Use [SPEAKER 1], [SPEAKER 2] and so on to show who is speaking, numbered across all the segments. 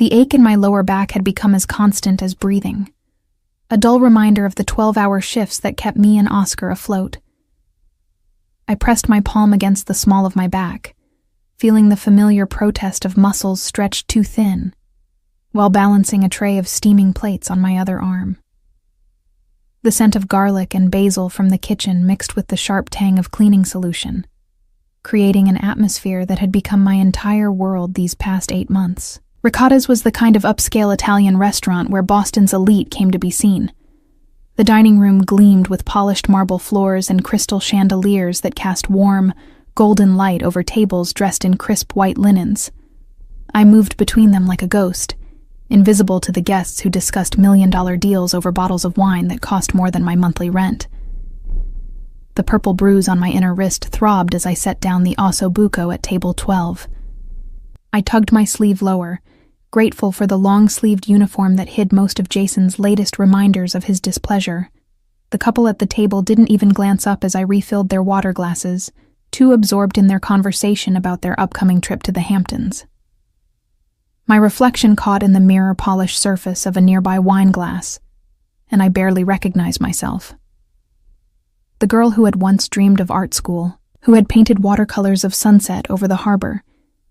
[SPEAKER 1] The ache in my lower back had become as constant as breathing, a dull reminder of the 12-hour shifts that kept me and Oscar afloat. I pressed my palm against the small of my back, feeling the familiar protest of muscles stretched too thin, while balancing a tray of steaming plates on my other arm. The scent of garlic and basil from the kitchen mixed with the sharp tang of cleaning solution, creating an atmosphere that had become my entire world these past 8 months. Ricotta's was the kind of upscale Italian restaurant where Boston's elite came to be seen. The dining room gleamed with polished marble floors and crystal chandeliers that cast warm, golden light over tables dressed in crisp white linens. I moved between them like a ghost, invisible to the guests who discussed million-dollar deals over bottles of wine that cost more than my monthly rent. The purple bruise on my inner wrist throbbed as I set down the osso buco at table 12. I tugged my sleeve lower, grateful for the long-sleeved uniform that hid most of Jason's latest reminders of his displeasure. The couple at the table didn't even glance up as I refilled their water glasses, too absorbed in their conversation about their upcoming trip to the Hamptons. My reflection caught in the mirror-polished surface of a nearby wine glass, and I barely recognized myself. The girl who had once dreamed of art school, who had painted watercolors of sunset over the harbor,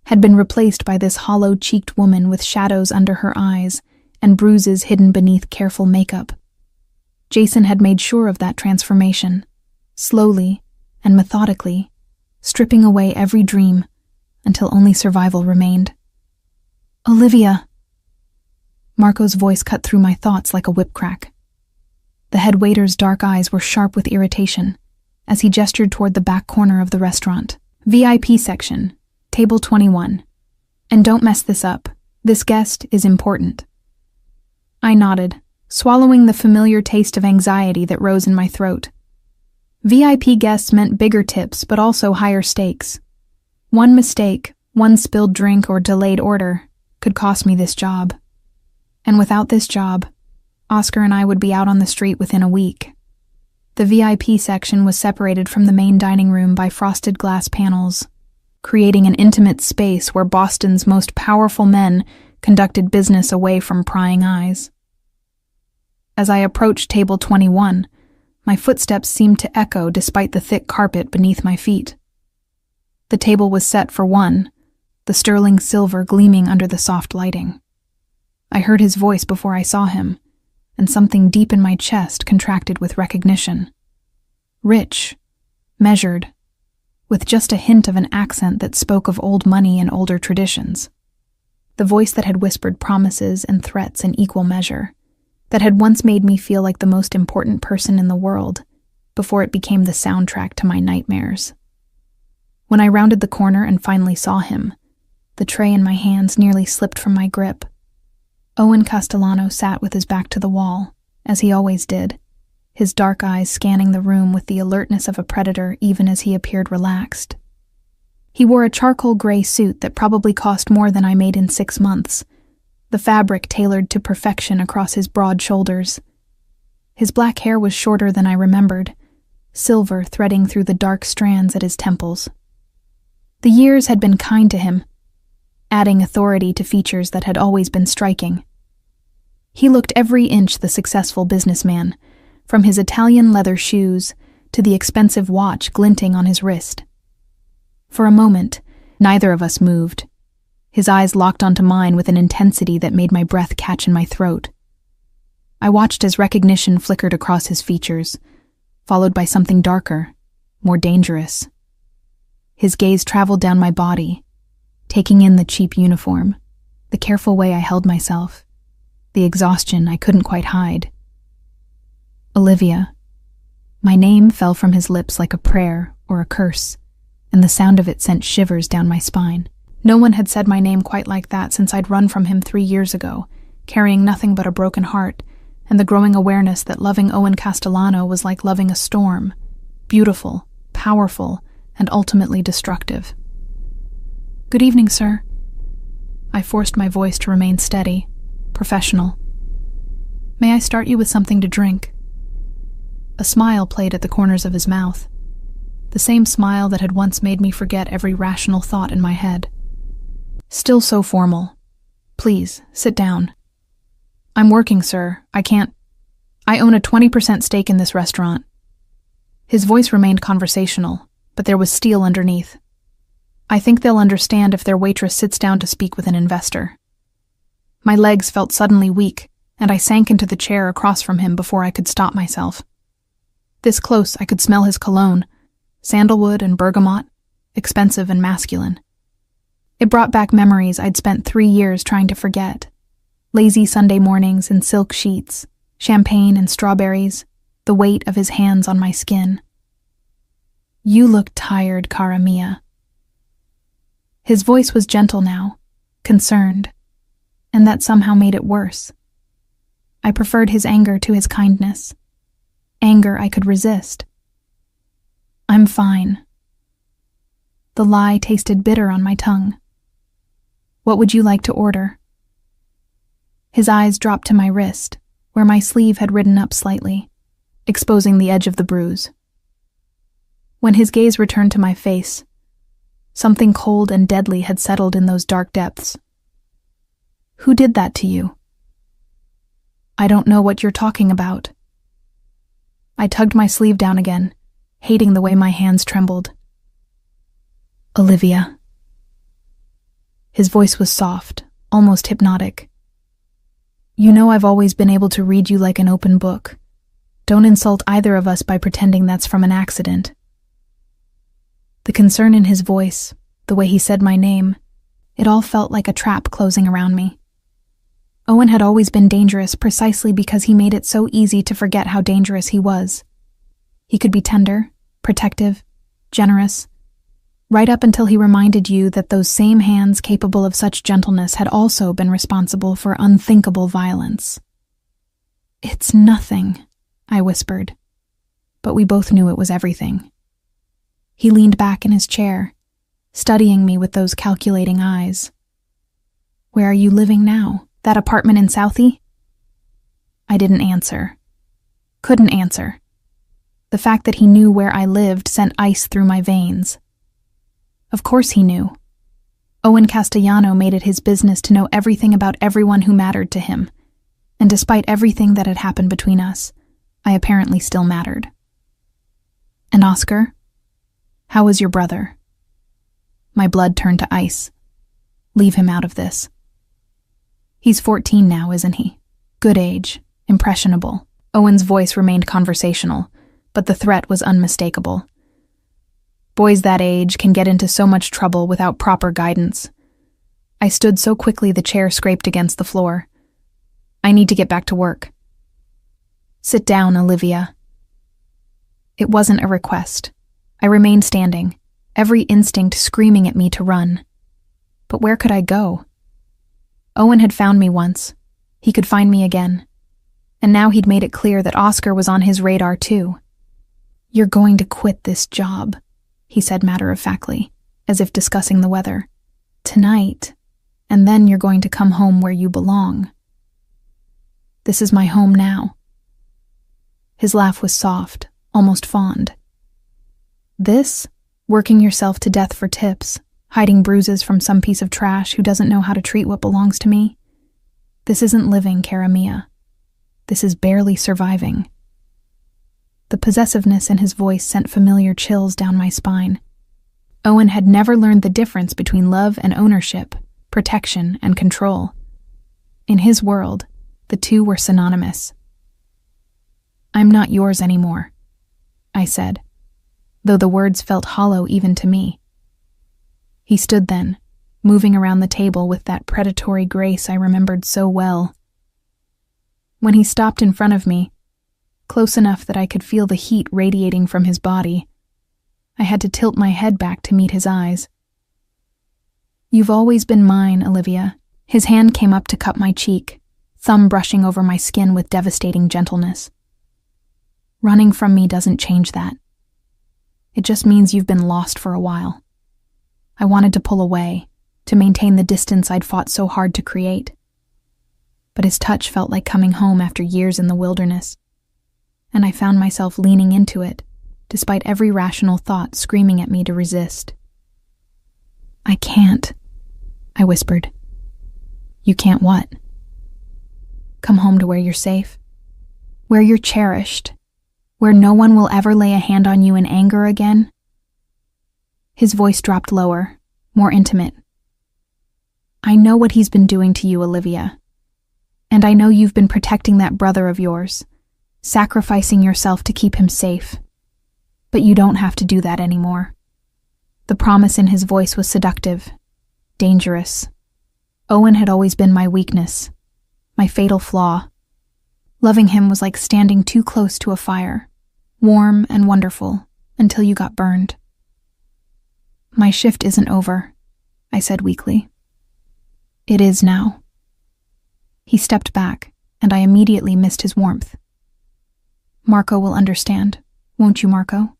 [SPEAKER 1] had been replaced by this hollow-cheeked woman with shadows under her eyes and bruises hidden beneath careful makeup. Jason had made sure of that transformation, slowly and methodically, stripping away every dream until only survival remained. "Olivia!" Marco's voice cut through my thoughts like a whip crack. The head waiter's dark eyes were sharp with irritation as he gestured toward the back corner of the restaurant. "VIP section. Table 21. And don't mess this up. This guest is important." I nodded, swallowing the familiar taste of anxiety that rose in my throat. VIP guests meant bigger tips, but also higher stakes. One mistake, one spilled drink or delayed order, could cost me this job. And without this job, Oscar and I would be out on the street within a week. The VIP section was separated from the main dining room by frosted glass panels, creating an intimate space where Boston's most powerful men conducted business away from prying eyes. As I approached table 21, my footsteps seemed to echo despite the thick carpet beneath my feet. The table was set for one, the sterling silver gleaming under the soft lighting. I heard his voice before I saw him, and something deep in my chest contracted with recognition. Rich, measured, with just a hint of an accent that spoke of old money and older traditions. The voice that had whispered promises and threats in equal measure, that had once made me feel like the most important person in the world, before it became the soundtrack to my nightmares. When I rounded the corner and finally saw him, the tray in my hands nearly slipped from my grip. Owen Castellano sat with his back to the wall, as he always did, his dark eyes scanning the room with the alertness of a predator even as he appeared relaxed. He wore a charcoal gray suit that probably cost more than I made in 6 months, the fabric tailored to perfection across his broad shoulders. His black hair was shorter than I remembered, silver threading through the dark strands at his temples. The years had been kind to him, adding authority to features that had always been striking. He looked every inch the successful businessman, from his Italian leather shoes to the expensive watch glinting on his wrist. For a moment, neither of us moved. His eyes locked onto mine with an intensity that made my breath catch in my throat. I watched as recognition flickered across his features, followed by something darker, more dangerous. His gaze traveled down my body, taking in the cheap uniform, the careful way I held myself, the exhaustion I couldn't quite hide. "Olivia." My name fell from his lips like a prayer or a curse, and the sound of it sent shivers down my spine. No one had said my name quite like that since I'd run from him 3 years ago, carrying nothing but a broken heart, and the growing awareness that loving Owen Castellano was like loving a storm, beautiful, powerful, and ultimately destructive. "Good evening, sir." I forced my voice to remain steady, professional. "May I start you with something to drink?" A smile played at the corners of his mouth, the same smile that had once made me forget every rational thought in my head. Still so formal. Please, sit down. I'm working, sir. I can't. I own a 20% stake in this restaurant. His voice remained conversational, but there was steel underneath. I think they'll understand if their waitress sits down to speak with an investor. My legs felt suddenly weak, and I sank into the chair across from him before I could stop myself. This close, I could smell his cologne, sandalwood and bergamot, expensive and masculine. It brought back memories I'd spent 3 years trying to forget. Lazy Sunday mornings in silk sheets, champagne and strawberries, the weight of his hands on my skin. You look tired, cara mia. His voice was gentle now, concerned, and that somehow made it worse. I preferred his anger to his kindness. Anger I could resist. I'm fine. The lie tasted bitter on my tongue. What would you like to order? His eyes dropped to my wrist, where my sleeve had ridden up slightly, exposing the edge of the bruise. When his gaze returned to my face, something cold and deadly had settled in those dark depths. Who did that to you? I don't know what you're talking about. I tugged my sleeve down again, hating the way my hands trembled. Olivia. His voice was soft, almost hypnotic. You know I've always been able to read you like an open book. Don't insult either of us by pretending that's from an accident. The concern in his voice, the way he said my name, it all felt like a trap closing around me. Owen had always been dangerous precisely because he made it so easy to forget how dangerous he was. He could be tender, protective, generous, right up until he reminded you that those same hands capable of such gentleness had also been responsible for unthinkable violence. It's nothing, I whispered, but we both knew it was everything. He leaned back in his chair, studying me with those calculating eyes. Where are you living now? That apartment in Southie? I didn't answer. Couldn't answer. The fact that he knew where I lived sent ice through my veins. Of course he knew. Owen Castellano made it his business to know everything about everyone who mattered to him, and despite everything that had happened between us, I apparently still mattered. And Oscar? How is your brother? My blood turned to ice. Leave him out of this. He's 14 now, isn't he? Good age, impressionable. Owen's voice remained conversational, but the threat was unmistakable. Boys that age can get into so much trouble without proper guidance. I stood so quickly the chair scraped against the floor. I need to get back to work. Sit down, Olivia. It wasn't a request. I remained standing, every instinct screaming at me to run. But where could I go? Owen had found me once. He could find me again. And now he'd made it clear that Oscar was on his radar too. You're going to quit this job, he said matter-of-factly, as if discussing the weather. Tonight, and then you're going to come home where you belong. This is my home now. His laugh was soft, almost fond. This? Working yourself to death for tips, hiding bruises from some piece of trash who doesn't know how to treat what belongs to me? This isn't living, cara mia. This is barely surviving. The possessiveness in his voice sent familiar chills down my spine. Owen had never learned the difference between love and ownership, protection and control. In his world, the two were synonymous. I'm not yours anymore, I said, though the words felt hollow even to me. He stood then, moving around the table with that predatory grace I remembered so well. When he stopped in front of me, close enough that I could feel the heat radiating from his body, I had to tilt my head back to meet his eyes. You've always been mine, Olivia. His hand came up to cup my cheek, thumb brushing over my skin with devastating gentleness. Running from me doesn't change that. It just means you've been lost for a while. I wanted to pull away, to maintain the distance I'd fought so hard to create. But his touch felt like coming home after years in the wilderness, and I found myself leaning into it, despite every rational thought screaming at me to resist. I can't, I whispered. You can't what? Come home to where you're safe, where you're cherished, where no one will ever lay a hand on you in anger again? His voice dropped lower, more intimate. I know what he's been doing to you, Olivia. And I know you've been protecting that brother of yours, sacrificing yourself to keep him safe. But you don't have to do that anymore. The promise in his voice was seductive, dangerous. Owen had always been my weakness, my fatal flaw. Loving him was like standing too close to a fire, warm and wonderful, until you got burned. My shift isn't over, I said weakly. It is now. He stepped back, and I immediately missed his warmth. Marco will understand, won't you, Marco?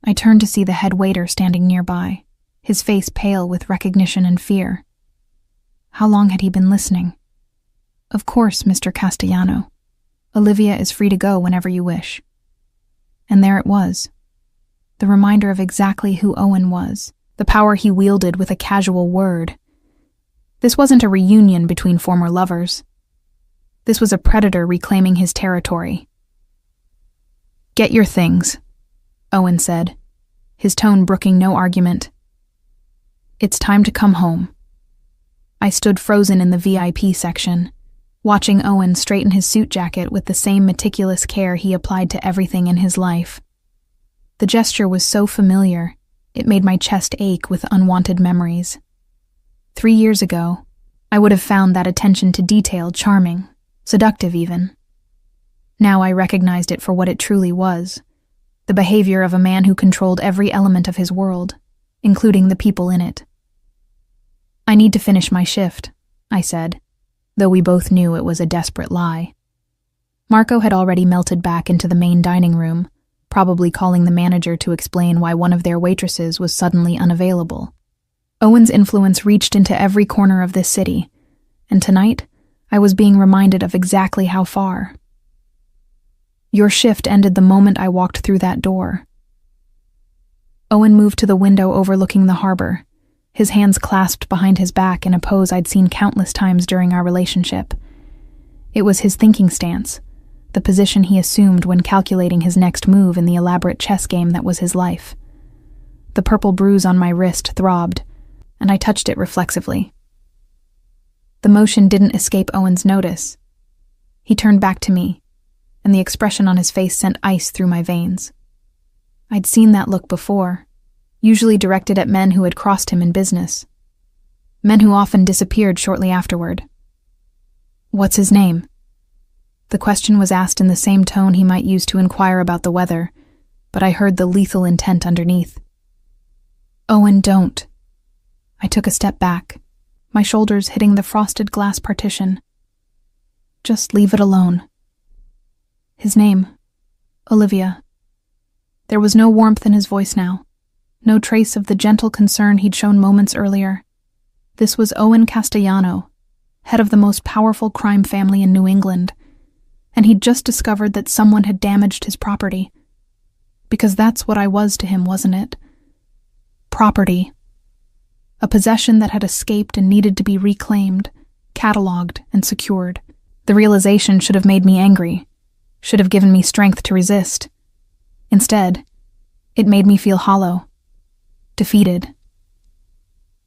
[SPEAKER 1] I turned to see the head waiter standing nearby, his face pale with recognition and fear. How long had he been listening? Of course, Mr. Castellano. Olivia is free to go whenever you wish. And there it was. The reminder of exactly who Owen was, the power he wielded with a casual word. This wasn't a reunion between former lovers. This was a predator reclaiming his territory. Get your things, Owen said, his tone brooking no argument. It's time to come home. I stood frozen in the VIP section, watching Owen straighten his suit jacket with the same meticulous care he applied to everything in his life. The gesture was so familiar, it made my chest ache with unwanted memories. 3 years ago, I would have found that attention to detail charming, seductive even. Now I recognized it for what it truly was, the behavior of a man who controlled every element of his world, including the people in it. I need to finish my shift, I said, though we both knew it was a desperate lie. Marco had already melted back into the main dining room, probably calling the manager to explain why one of their waitresses was suddenly unavailable. Owen's influence reached into every corner of this city, and tonight I was being reminded of exactly how far. Your shift ended the moment I walked through that door. Owen moved to the window overlooking the harbor, his hands clasped behind his back in a pose I'd seen countless times during our relationship. It was his thinking stance, the position he assumed when calculating his next move in the elaborate chess game that was his life. The purple bruise on my wrist throbbed, and I touched it reflexively. The motion didn't escape Owen's notice. He turned back to me, and the expression on his face sent ice through my veins. I'd seen that look before, usually directed at men who had crossed him in business. Men who often disappeared shortly afterward. What's his name? The question was asked in the same tone he might use to inquire about the weather, but I heard the lethal intent underneath. Owen, don't. I took a step back, my shoulders hitting the frosted glass partition. Just leave it alone. His name, Olivia. There was no warmth in his voice now, no trace of the gentle concern he'd shown moments earlier. This was Owen Castellano, head of the most powerful crime family in New England, and he'd just discovered that someone had damaged his property. Because that's what I was to him, wasn't it? Property. A possession that had escaped and needed to be reclaimed, cataloged, and secured. The realization should have made me angry, should have given me strength to resist. Instead, it made me feel hollow, defeated.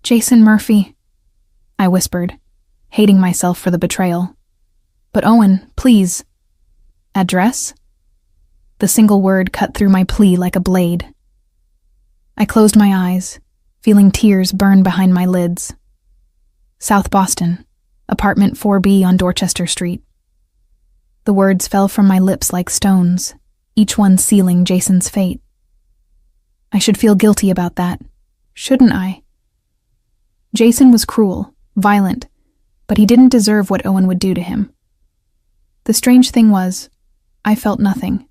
[SPEAKER 1] Jason Murphy, I whispered, hating myself for the betrayal. But Owen, please. Address? The single word cut through my plea like a blade. I closed my eyes, feeling tears burn behind my lids. South Boston, apartment 4B on Dorchester Street. The words fell from my lips like stones, each one sealing Jason's fate. I should feel guilty about that, shouldn't I? Jason was cruel, violent, but he didn't deserve what Owen would do to him. The strange thing was, I felt nothing.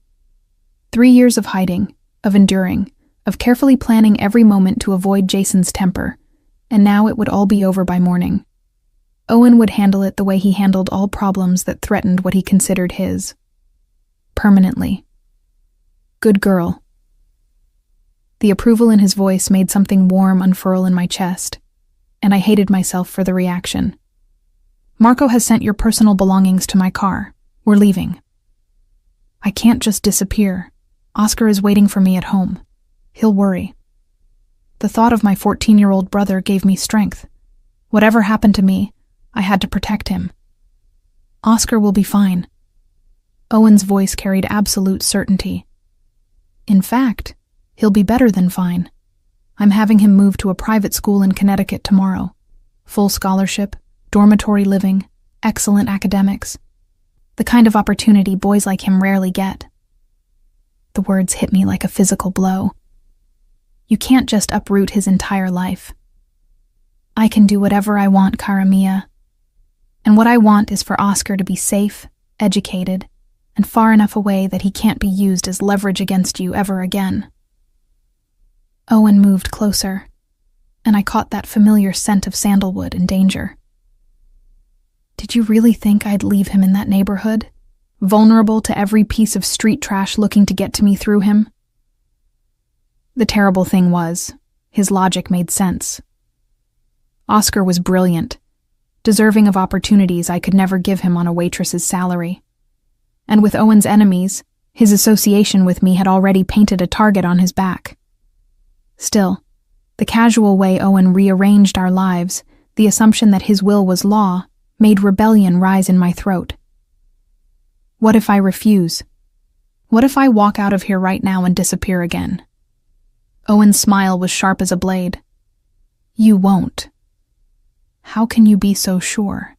[SPEAKER 1] 3 years of hiding, of enduring, of carefully planning every moment to avoid Jason's temper, and now it would all be over by morning. Owen would handle it the way he handled all problems that threatened what he considered his. Permanently. Good girl. The approval in his voice made something warm unfurl in my chest, and I hated myself for the reaction. Marco has sent your personal belongings to my car. We're leaving. I can't just disappear. Oscar is waiting for me at home. He'll worry. The thought of my 14-year-old brother gave me strength. Whatever happened to me, I had to protect him. Oscar will be fine. Owen's voice carried absolute certainty. In fact, he'll be better than fine. I'm having him move to a private school in Connecticut tomorrow. Full scholarship, dormitory living, excellent academics. The kind of opportunity boys like him rarely get. The words hit me like a physical blow. You can't just uproot his entire life. I can do whatever I want, cara mia. And what I want is for Oscar to be safe, educated, and far enough away that he can't be used as leverage against you ever again. Owen moved closer, and I caught that familiar scent of sandalwood and danger. Did you really think I'd leave him in that neighborhood, vulnerable to every piece of street trash looking to get to me through him? The terrible thing was, his logic made sense. Oscar was brilliant, deserving of opportunities I could never give him on a waitress's salary. And with Owen's enemies, his association with me had already painted a target on his back. Still, the casual way Owen rearranged our lives, the assumption that his will was law, made rebellion rise in my throat. What if I refuse? What if I walk out of here right now and disappear again? Owen's smile was sharp as a blade. You won't. How can you be so sure?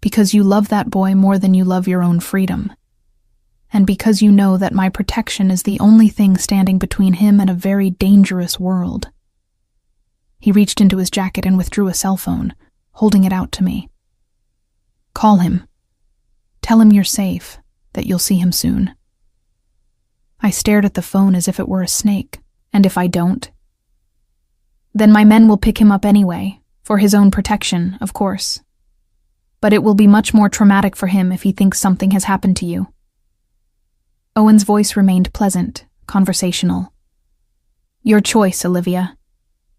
[SPEAKER 1] Because you love that boy more than you love your own freedom. And because you know that my protection is the only thing standing between him and a very dangerous world. He reached into his jacket and withdrew a cell phone, holding it out to me. Call him. Tell him you're safe, that you'll see him soon. I stared at the phone as if it were a snake, and if I don't? Then my men will pick him up anyway, for his own protection, of course. But it will be much more traumatic for him if he thinks something has happened to you. Owen's voice remained pleasant, conversational. Your choice, Olivia.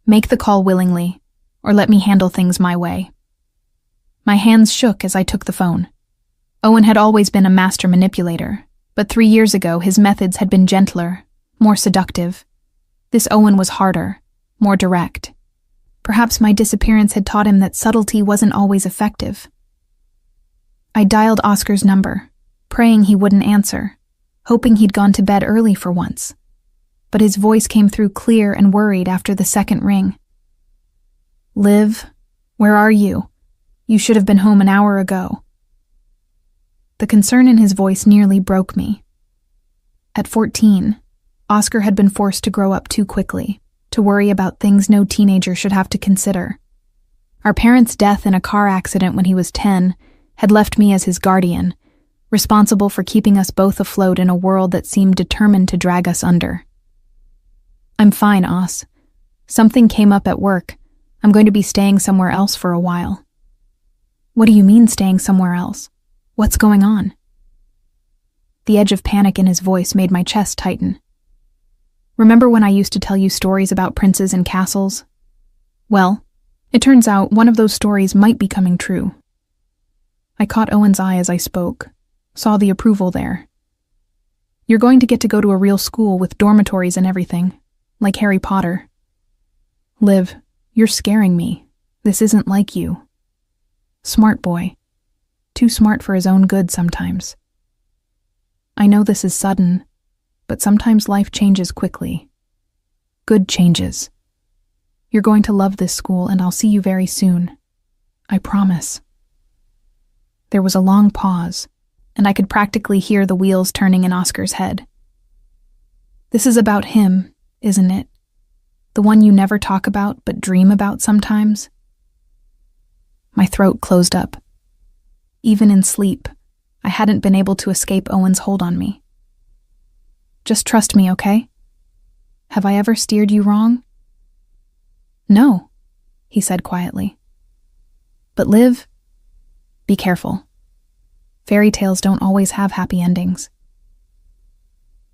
[SPEAKER 1] Make the call willingly, or let me handle things my way. My hands shook as I took the phone. Owen had always been a master manipulator, but 3 years ago his methods had been gentler, more seductive. This Owen was harder, more direct. Perhaps my disappearance had taught him that subtlety wasn't always effective. I dialed Oscar's number, praying he wouldn't answer, hoping he'd gone to bed early for once. But his voice came through clear and worried after the second ring. Liv, where are you? You should have been home an hour ago. The concern in his voice nearly broke me. At 14, Oscar had been forced to grow up too quickly, to worry about things no teenager should have to consider. Our parents' death in a car accident when he was 10 had left me as his guardian, responsible for keeping us both afloat in a world that seemed determined to drag us under. I'm fine, Os. Something came up at work. I'm going to be staying somewhere else for a while. What do you mean staying somewhere else? What's going on? The edge of panic in his voice made my chest tighten. Remember when I used to tell you stories about princes and castles? Well, it turns out one of those stories might be coming true. I caught Owen's eye as I spoke, saw the approval there. You're going to get to go to a real school with dormitories and everything, like Harry Potter. Liv, you're scaring me. This isn't like you. Smart boy. Too smart for his own good sometimes. I know this is sudden, but sometimes life changes quickly. Good changes. You're going to love this school and I'll see you very soon. I promise. There was a long pause, and I could practically hear the wheels turning in Oscar's head. This is about him, isn't it? The one you never talk about but dream about sometimes? My throat closed up. Even in sleep, I hadn't been able to escape Owen's hold on me. Just trust me, okay? Have I ever steered you wrong? No, he said quietly. But Liv, be careful. Fairy tales don't always have happy endings.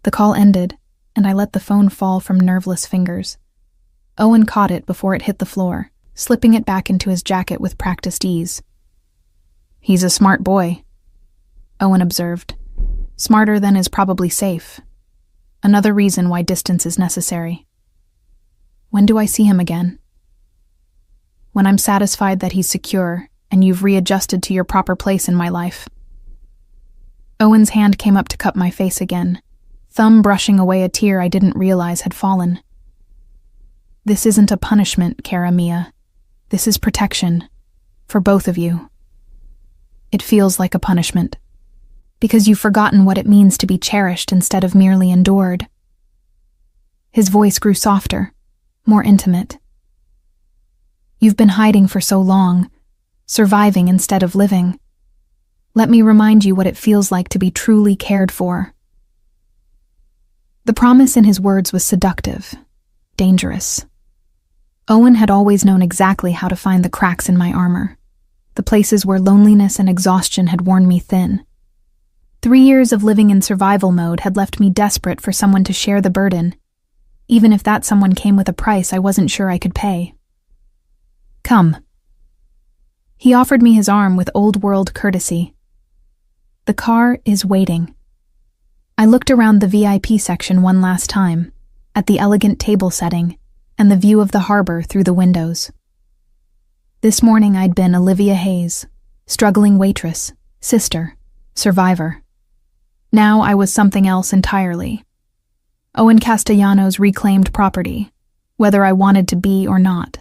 [SPEAKER 1] The call ended, and I let the phone fall from nerveless fingers. Owen caught it before it hit the floor, slipping it back into his jacket with practiced ease. He's a smart boy, Owen observed. Smarter than is probably safe. Another reason why distance is necessary. When do I see him again? When I'm satisfied that he's secure and you've readjusted to your proper place in my life. Owen's hand came up to cup my face again, thumb brushing away a tear I didn't realize had fallen. This isn't a punishment, Cara Mia. This is protection. For both of you. It feels like a punishment. Because you've forgotten what it means to be cherished instead of merely endured. His voice grew softer, more intimate. You've been hiding for so long, surviving instead of living. Let me remind you what it feels like to be truly cared for. The promise in his words was seductive, dangerous. Owen had always known exactly how to find the cracks in my armor, the places where loneliness and exhaustion had worn me thin. 3 years of living in survival mode had left me desperate for someone to share the burden, even if that someone came with a price I wasn't sure I could pay. Come. He offered me his arm with old-world courtesy. The car is waiting. I looked around the VIP section one last time, at the elegant table setting and the view of the harbor through the windows. This morning I'd been Olivia Hayes, struggling waitress, sister, survivor. Now I was something else entirely. Owen Castellanos' reclaimed property, whether I wanted to be or not.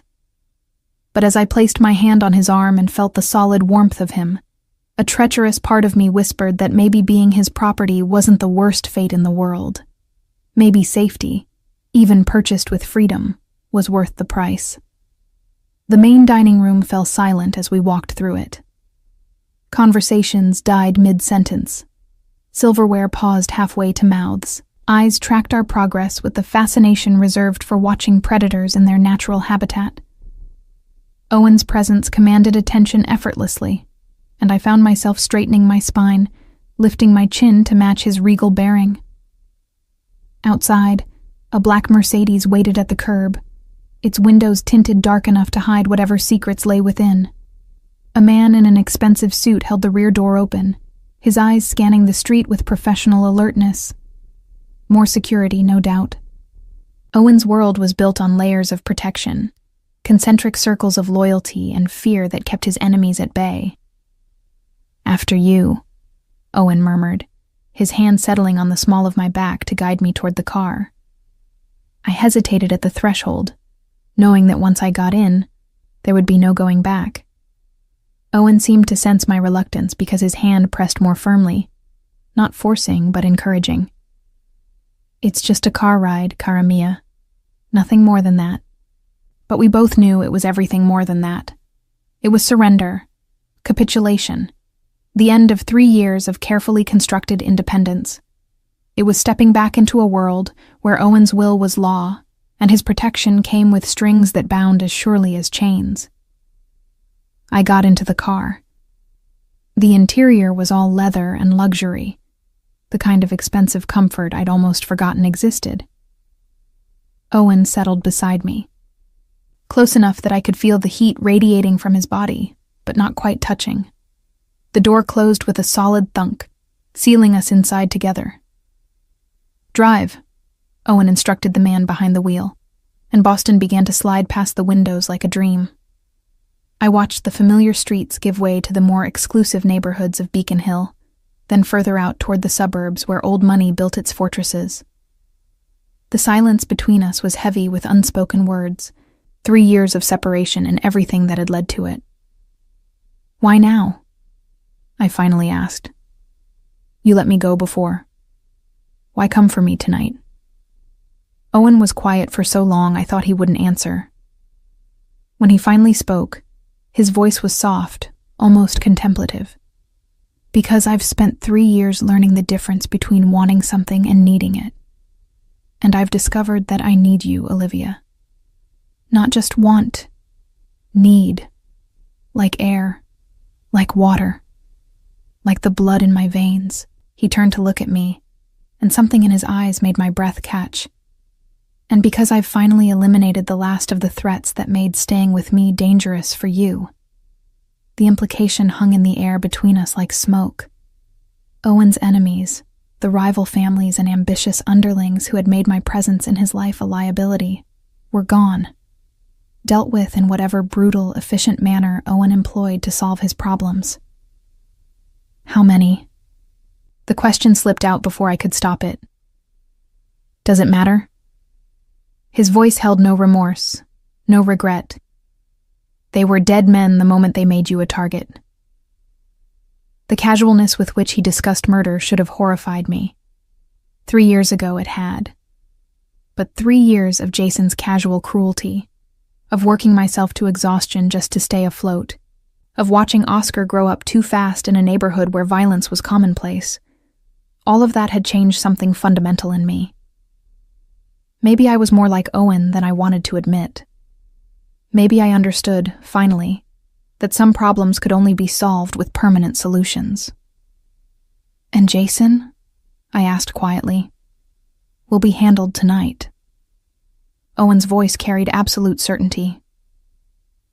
[SPEAKER 1] But as I placed my hand on his arm and felt the solid warmth of him, a treacherous part of me whispered that maybe being his property wasn't the worst fate in the world. Maybe safety, even purchased with freedom, was worth the price. The main dining room fell silent as we walked through it. Conversations died mid-sentence. Silverware paused halfway to mouths. Eyes tracked our progress with the fascination reserved for watching predators in their natural habitat. Owen's presence commanded attention effortlessly, and I found myself straightening my spine, lifting my chin to match his regal bearing. Outside, a black Mercedes waited at the curb, its windows tinted dark enough to hide whatever secrets lay within. A man in an expensive suit held the rear door open, his eyes scanning the street with professional alertness. More security, no doubt. Owen's world was built on layers of protection, concentric circles of loyalty and fear that kept his enemies at bay. After you, Owen murmured, his hand settling on the small of my back to guide me toward the car. I hesitated at the threshold, knowing that once I got in, there would be no going back. Owen seemed to sense my reluctance because his hand pressed more firmly, not forcing but encouraging. It's just a car ride, Cara Mia. Nothing more than that. But we both knew it was everything more than that. It was surrender, capitulation, the end of 3 years of carefully constructed independence. It was stepping back into a world where Owen's will was law, and his protection came with strings that bound as surely as chains. I got into the car. The interior was all leather and luxury, the kind of expensive comfort I'd almost forgotten existed. Owen settled beside me, close enough that I could feel the heat radiating from his body, but not quite touching. The door closed with a solid thunk, sealing us inside together. Drive, Owen instructed the man behind the wheel, and Boston began to slide past the windows like a dream. I watched the familiar streets give way to the more exclusive neighborhoods of Beacon Hill, then further out toward the suburbs where old money built its fortresses. The silence between us was heavy with unspoken words, 3 years of separation and everything that had led to it. Why now? I finally asked. You let me go before. Why come for me tonight? Owen was quiet for so long I thought he wouldn't answer. When he finally spoke, his voice was soft, almost contemplative. Because I've spent 3 years learning the difference between wanting something and needing it. And I've discovered that I need you, Olivia. Not just want, need. Like air, like water, like the blood in my veins. He turned to look at me, and something in his eyes made my breath catch. And because I've finally eliminated the last of the threats that made staying with me dangerous for you. The implication hung in the air between us like smoke. Owen's enemies, the rival families and ambitious underlings who had made my presence in his life a liability, were gone, dealt with in whatever brutal, efficient manner Owen employed to solve his problems. How many? The question slipped out before I could stop it. Does it matter? His voice held no remorse, no regret. They were dead men the moment they made you a target. The casualness with which he discussed murder should have horrified me. 3 years ago it had. But 3 years of Jason's casual cruelty, of working myself to exhaustion just to stay afloat, of watching Oscar grow up too fast in a neighborhood where violence was commonplace, all of that had changed something fundamental in me. Maybe I was more like Owen than I wanted to admit. Maybe I understood, finally, that some problems could only be solved with permanent solutions. And Jason, I asked quietly, will be handled tonight. Owen's voice carried absolute certainty.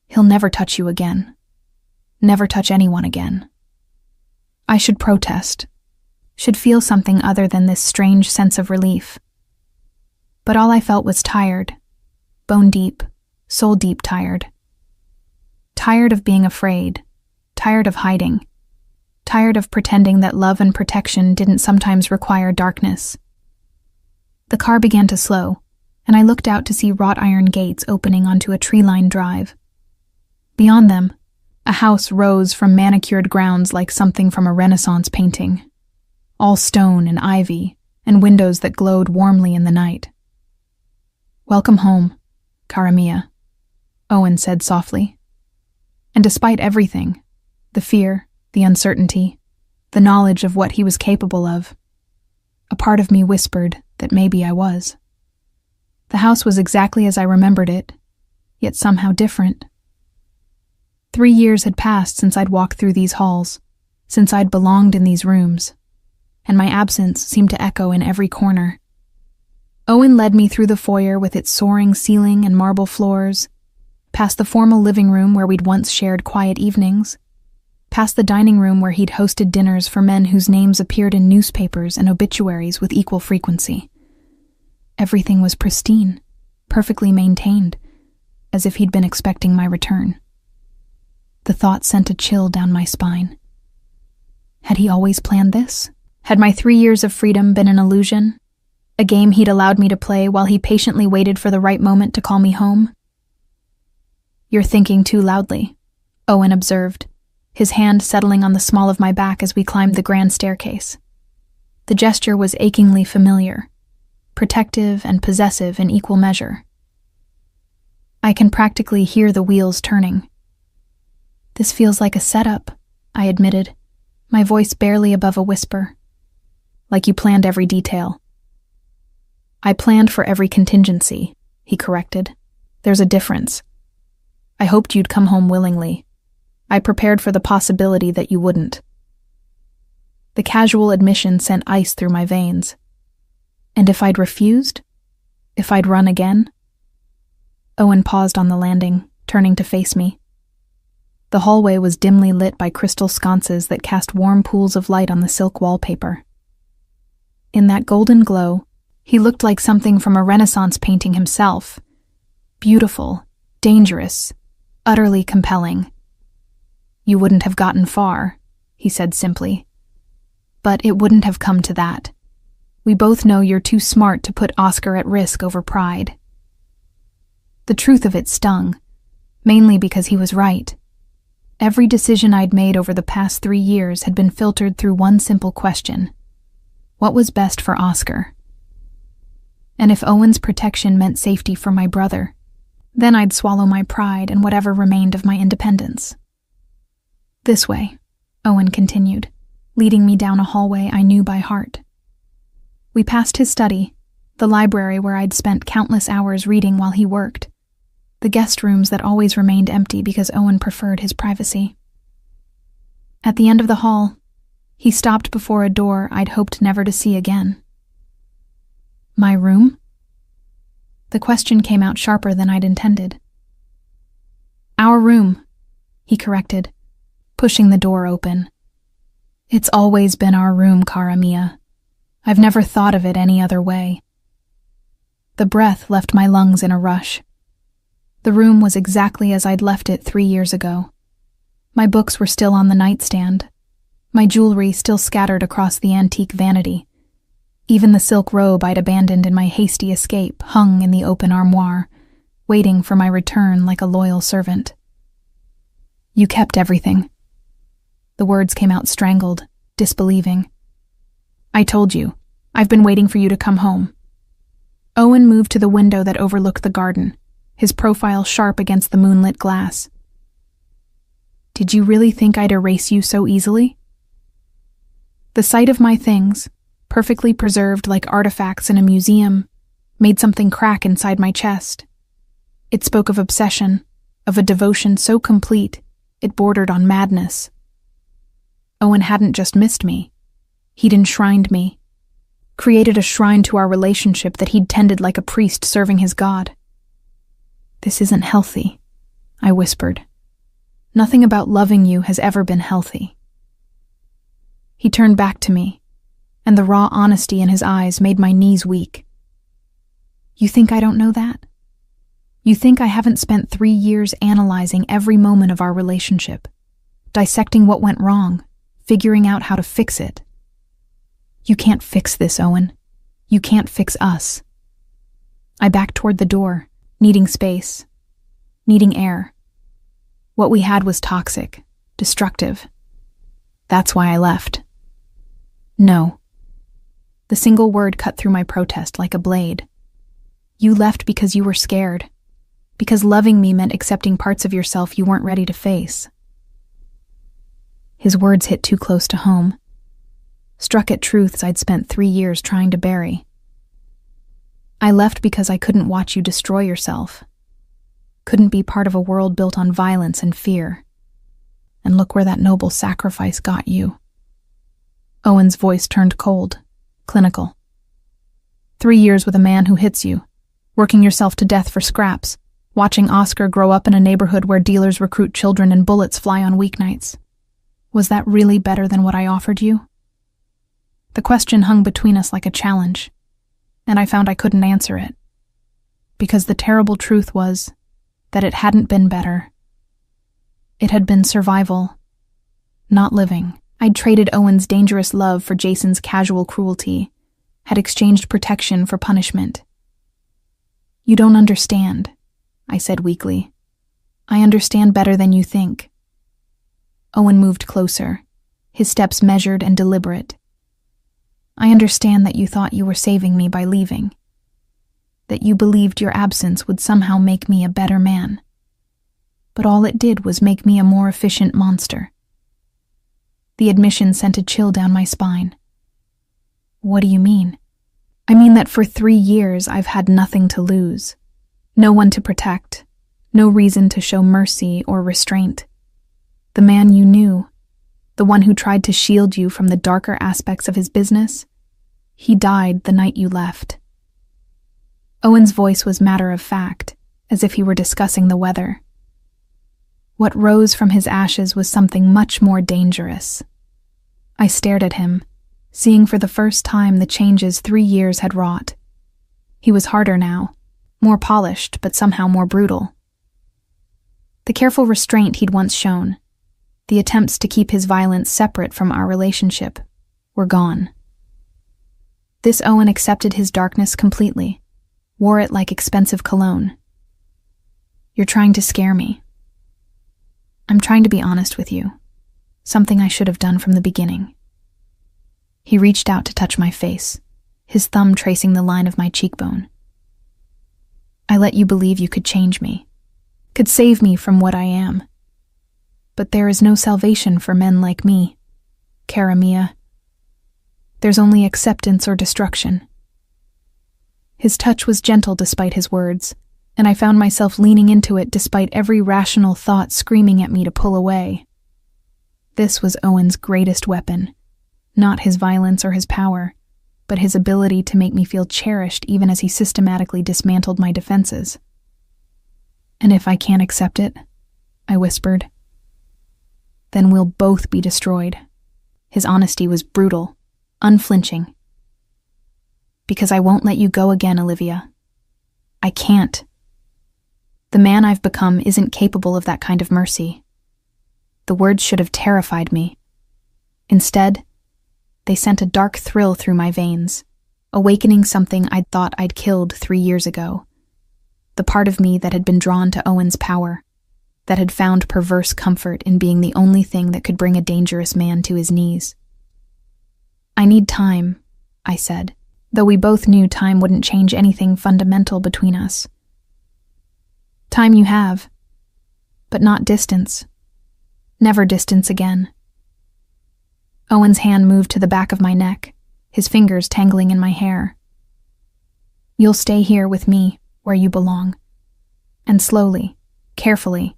[SPEAKER 1] He'll never touch you again. Never touch anyone again. I should protest, should feel something other than this strange sense of relief. But all I felt was tired, bone deep, soul deep tired. Tired of being afraid, tired of hiding, tired of pretending that love and protection didn't sometimes require darkness. The car began to slow, and I looked out to see wrought iron gates opening onto a tree-lined drive. Beyond them, a house rose from manicured grounds like something from a Renaissance painting, all stone and ivy, and windows that glowed warmly in the night. "Welcome home, cara mia," Owen said softly. And despite everything, the fear, the uncertainty, the knowledge of what he was capable of, a part of me whispered that maybe I was. The house was exactly as I remembered it, yet somehow different. 3 years had passed since I'd walked through these halls, since I'd belonged in these rooms, and my absence seemed to echo in every corner. Owen led me through the foyer with its soaring ceiling and marble floors, past the formal living room where we'd once shared quiet evenings, past the dining room where he'd hosted dinners for men whose names appeared in newspapers and obituaries with equal frequency. Everything was pristine, perfectly maintained, as if he'd been expecting my return. The thought sent a chill down my spine. Had he always planned this? Had my 3 years of freedom been an illusion? A game he'd allowed me to play while he patiently waited for the right moment to call me home? "You're thinking too loudly," Owen observed, his hand settling on the small of my back as we climbed the grand staircase. The gesture was achingly familiar, protective and possessive in equal measure. I can practically hear the wheels turning. "This feels like a setup," I admitted, my voice barely above a whisper. "Like you planned every detail." "I planned for every contingency," he corrected. "There's a difference. I hoped you'd come home willingly. I prepared for the possibility that you wouldn't." The casual admission sent ice through my veins. And if I'd refused? If I'd run again? Owen paused on the landing, turning to face me. The hallway was dimly lit by crystal sconces that cast warm pools of light on the silk wallpaper. In that golden glow, he looked like something from a Renaissance painting himself. Beautiful, dangerous, utterly compelling. "You wouldn't have gotten far," he said simply. "But it wouldn't have come to that. We both know you're too smart to put Oscar at risk over pride." The truth of it stung, mainly because he was right. Every decision I'd made over the past 3 years had been filtered through one simple question: what was best for Oscar? And if Owen's protection meant safety for my brother, then I'd swallow my pride and whatever remained of my independence. "This way," Owen continued, leading me down a hallway I knew by heart. We passed his study, the library where I'd spent countless hours reading while he worked, the guest rooms that always remained empty because Owen preferred his privacy. At the end of the hall, he stopped before a door I'd hoped never to see again. "My room?" The question came out sharper than I'd intended. "Our room," he corrected, pushing the door open. It's always been our room, cara mia. I've never thought of it any other way. The breath left my lungs in a rush. The room was exactly as I'd left it 3 years ago. My books were still on the nightstand, my jewelry still scattered across the antique vanity. Even the silk robe I'd abandoned in my hasty escape hung in the open armoire, waiting for my return like a loyal servant. You kept everything. The words came out strangled, disbelieving. I told you. I've been waiting for you to come home. Owen moved to the window that overlooked the garden, his profile sharp against the moonlit glass. Did you really think I'd erase you so easily? The sight of my things, perfectly preserved like artifacts in a museum, made something crack inside my chest. It spoke of obsession, of a devotion so complete it bordered on madness. Owen hadn't just missed me. He'd enshrined me, created a shrine to our relationship that he'd tended like a priest serving his god. This isn't healthy, I whispered. Nothing about loving you has ever been healthy. He turned back to me, and the raw honesty in his eyes made my knees weak. You think I don't know that? You think I haven't spent 3 years analyzing every moment of our relationship, dissecting what went wrong, figuring out how to fix it? You can't fix this, Owen. You can't fix us. I backed toward the door, needing space, needing air. What we had was toxic, destructive. That's why I left. No. The single word cut through my protest like a blade. You left because you were scared, because loving me meant accepting parts of yourself you weren't ready to face. His words hit too close to home, struck at truths I'd spent 3 years trying to bury. I left because I couldn't watch you destroy yourself, couldn't be part of a world built on violence and fear. And look where that noble sacrifice got you. Owen's voice turned cold, clinical. 3 years with a man who hits you, working yourself to death for scraps, watching Oscar grow up in a neighborhood where dealers recruit children and bullets fly on weeknights. Was that really better than what I offered you? The question hung between us like a challenge, and I found I couldn't answer it. Because the terrible truth was that it hadn't been better. It had been survival, not living. I'd traded Owen's dangerous love for Jason's casual cruelty, had exchanged protection for punishment. You don't understand, I said weakly. I understand better than you think. Owen moved closer, his steps measured and deliberate. I understand that you thought you were saving me by leaving, that you believed your absence would somehow make me a better man. But all it did was make me a more efficient monster. The admission sent a chill down my spine. What do you mean? I mean that for 3 years I've had nothing to lose, no one to protect, no reason to show mercy or restraint. The man you knew, the one who tried to shield you from the darker aspects of his business, he died the night you left. Owen's voice was matter of fact, as if he were discussing the weather. What rose from his ashes was something much more dangerous. I stared at him, seeing for the first time the changes 3 years had wrought. He was harder now, more polished, but somehow more brutal. The careful restraint he'd once shown, the attempts to keep his violence separate from our relationship, were gone. This Owen accepted his darkness completely, wore it like expensive cologne. You're trying to scare me. I'm trying to be honest with you, something I should have done from the beginning. He reached out to touch my face, his thumb tracing the line of my cheekbone. I let you believe you could change me, could save me from what I am. But there is no salvation for men like me, cara mia. There's only acceptance or destruction. His touch was gentle despite his words, and I found myself leaning into it despite every rational thought screaming at me to pull away. This was Owen's greatest weapon, not his violence or his power, but his ability to make me feel cherished even as he systematically dismantled my defenses. And if I can't accept it, I whispered, then we'll both be destroyed. His honesty was brutal, unflinching. Because I won't let you go again, Olivia. I can't. The man I've become isn't capable of that kind of mercy. The words should have terrified me. Instead, they sent a dark thrill through my veins, awakening something I'd thought I'd killed 3 years ago. The part of me that had been drawn to Owen's power, that had found perverse comfort in being the only thing that could bring a dangerous man to his knees. I need time, I said, though we both knew time wouldn't change anything fundamental between us. Time you have, but not distance. Never distance again. Owen's hand moved to the back of my neck, his fingers tangling in my hair. You'll stay here with me, where you belong. And slowly, carefully,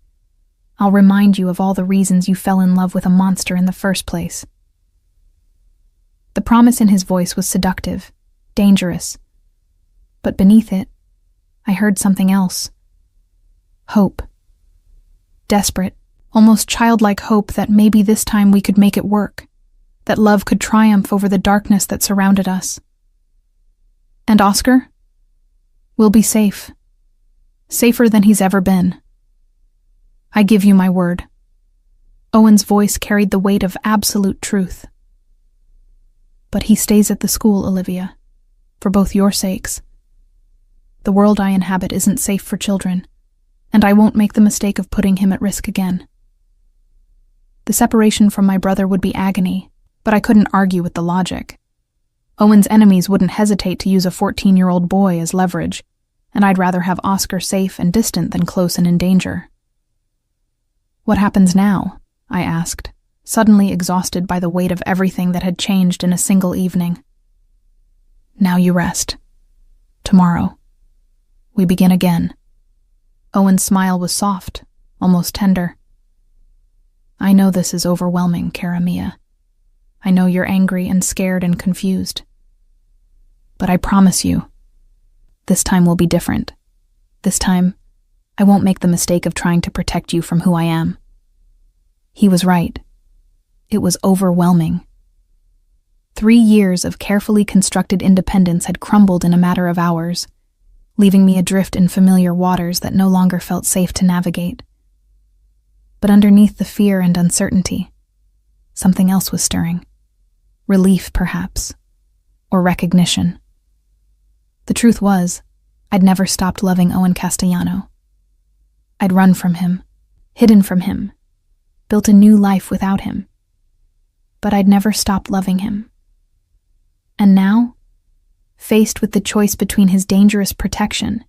[SPEAKER 1] I'll remind you of all the reasons you fell in love with a monster in the first place. The promise in his voice was seductive, dangerous. But beneath it, I heard something else. Hope. Desperate, almost childlike hope that maybe this time we could make it work, that love could triumph over the darkness that surrounded us. And Oscar? We'll be safe. Safer than he's ever been. I give you my word. Owen's voice carried the weight of absolute truth. But he stays at the school, Olivia, for both your sakes. The world I inhabit isn't safe for children, and I won't make the mistake of putting him at risk again. The separation from my brother would be agony, but I couldn't argue with the logic. Owen's enemies wouldn't hesitate to use a 14-year-old boy as leverage, and I'd rather have Oscar safe and distant than close and in danger. What happens now? I asked, suddenly exhausted by the weight of everything that had changed in a single evening. Now you rest. Tomorrow, we begin again. Owen's smile was soft, almost tender. I know this is overwhelming, Cara Mia. I know you're angry and scared and confused. But I promise you, this time will be different. This time, I won't make the mistake of trying to protect you from who I am. He was right. It was overwhelming. 3 years of carefully constructed independence had crumbled in a matter of hours, leaving me adrift in familiar waters that no longer felt safe to navigate. But underneath the fear and uncertainty, something else was stirring. Relief, perhaps, or recognition. The truth was, I'd never stopped loving Owen Castellano. I'd run from him, hidden from him, built a new life without him. But I'd never stopped loving him. And now, faced with the choice between his dangerous protection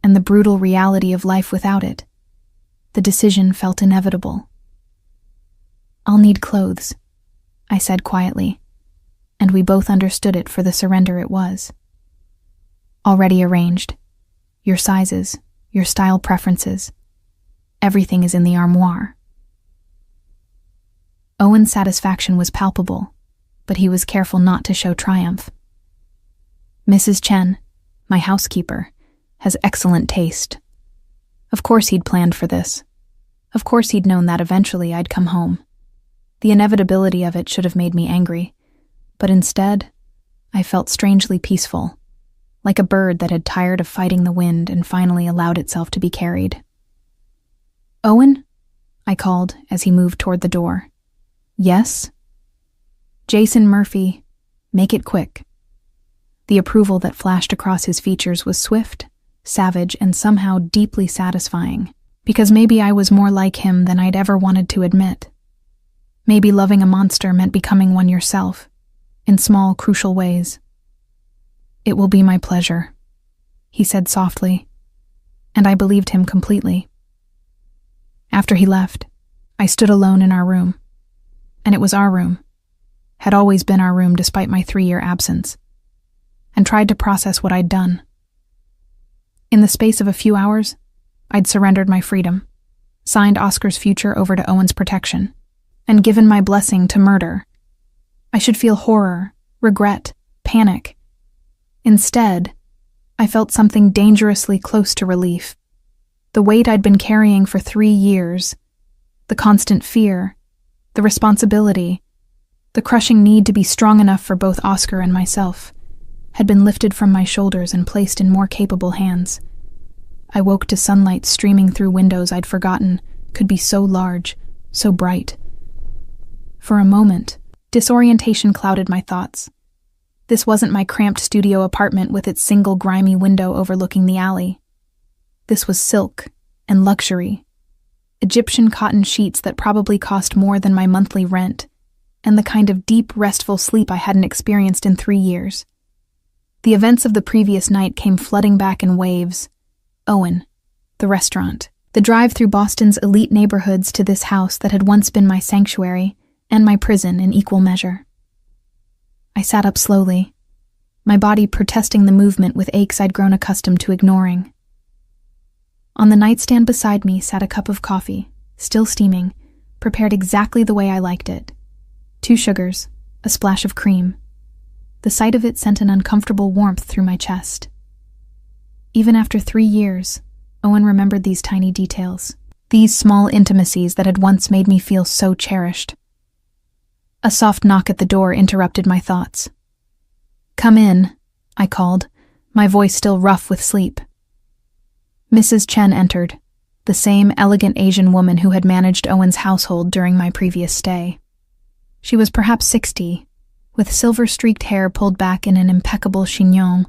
[SPEAKER 1] and the brutal reality of life without it, the decision felt inevitable. I'll need clothes, I said quietly, and we both understood it for the surrender it was. Already arranged. Your sizes, your style preferences. Everything is in the armoire. Owen's satisfaction was palpable, but he was careful not to show triumph. Mrs. Chen, my housekeeper, has excellent taste. Of course he'd planned for this. Of course he'd known that eventually I'd come home. The inevitability of it should have made me angry, but instead, I felt strangely peaceful, like a bird that had tired of fighting the wind and finally allowed itself to be carried. Owen? I called as he moved toward the door. Yes? Jason Murphy, make it quick. The approval that flashed across his features was swift, savage, and somehow deeply satisfying, because maybe I was more like him than I'd ever wanted to admit. Maybe loving a monster meant becoming one yourself, in small, crucial ways. It will be my pleasure, he said softly, and I believed him completely. After he left, I stood alone in our room. And it was our room, had always been our room despite my 3-year absence, and tried to process what I'd done. In the space of a few hours, I'd surrendered my freedom, signed Oscar's future over to Owen's protection, and given my blessing to murder. I should feel horror, regret, panic. Instead, I felt something dangerously close to relief. The weight I'd been carrying for 3 years, the constant fear, The responsibility, the crushing need to be strong enough for both Oscar and myself, had been lifted from my shoulders and placed in more capable hands. I woke to sunlight streaming through windows I'd forgotten could be so large, so bright. For a moment, disorientation clouded my thoughts. This wasn't my cramped studio apartment with its single grimy window overlooking the alley. This was silk and luxury, Egyptian cotton sheets that probably cost more than my monthly rent, and the kind of deep, restful sleep I hadn't experienced in 3 years. The events of the previous night came flooding back in waves. Owen, the restaurant, the drive through Boston's elite neighborhoods to this house that had once been my sanctuary and my prison in equal measure. I sat up slowly, my body protesting the movement with aches I'd grown accustomed to ignoring. On the nightstand beside me sat a cup of coffee, still steaming, prepared exactly the way I liked it. 2 sugars, a splash of cream. The sight of it sent an uncomfortable warmth through my chest. Even after 3 years, Owen remembered these tiny details, these small intimacies that had once made me feel so cherished. A soft knock at the door interrupted my thoughts. "Come in," I called, my voice still rough with sleep. Mrs. Chen entered, the same elegant Asian woman who had managed Owen's household during my previous stay. She was perhaps 60, with silver-streaked hair pulled back in an impeccable chignon,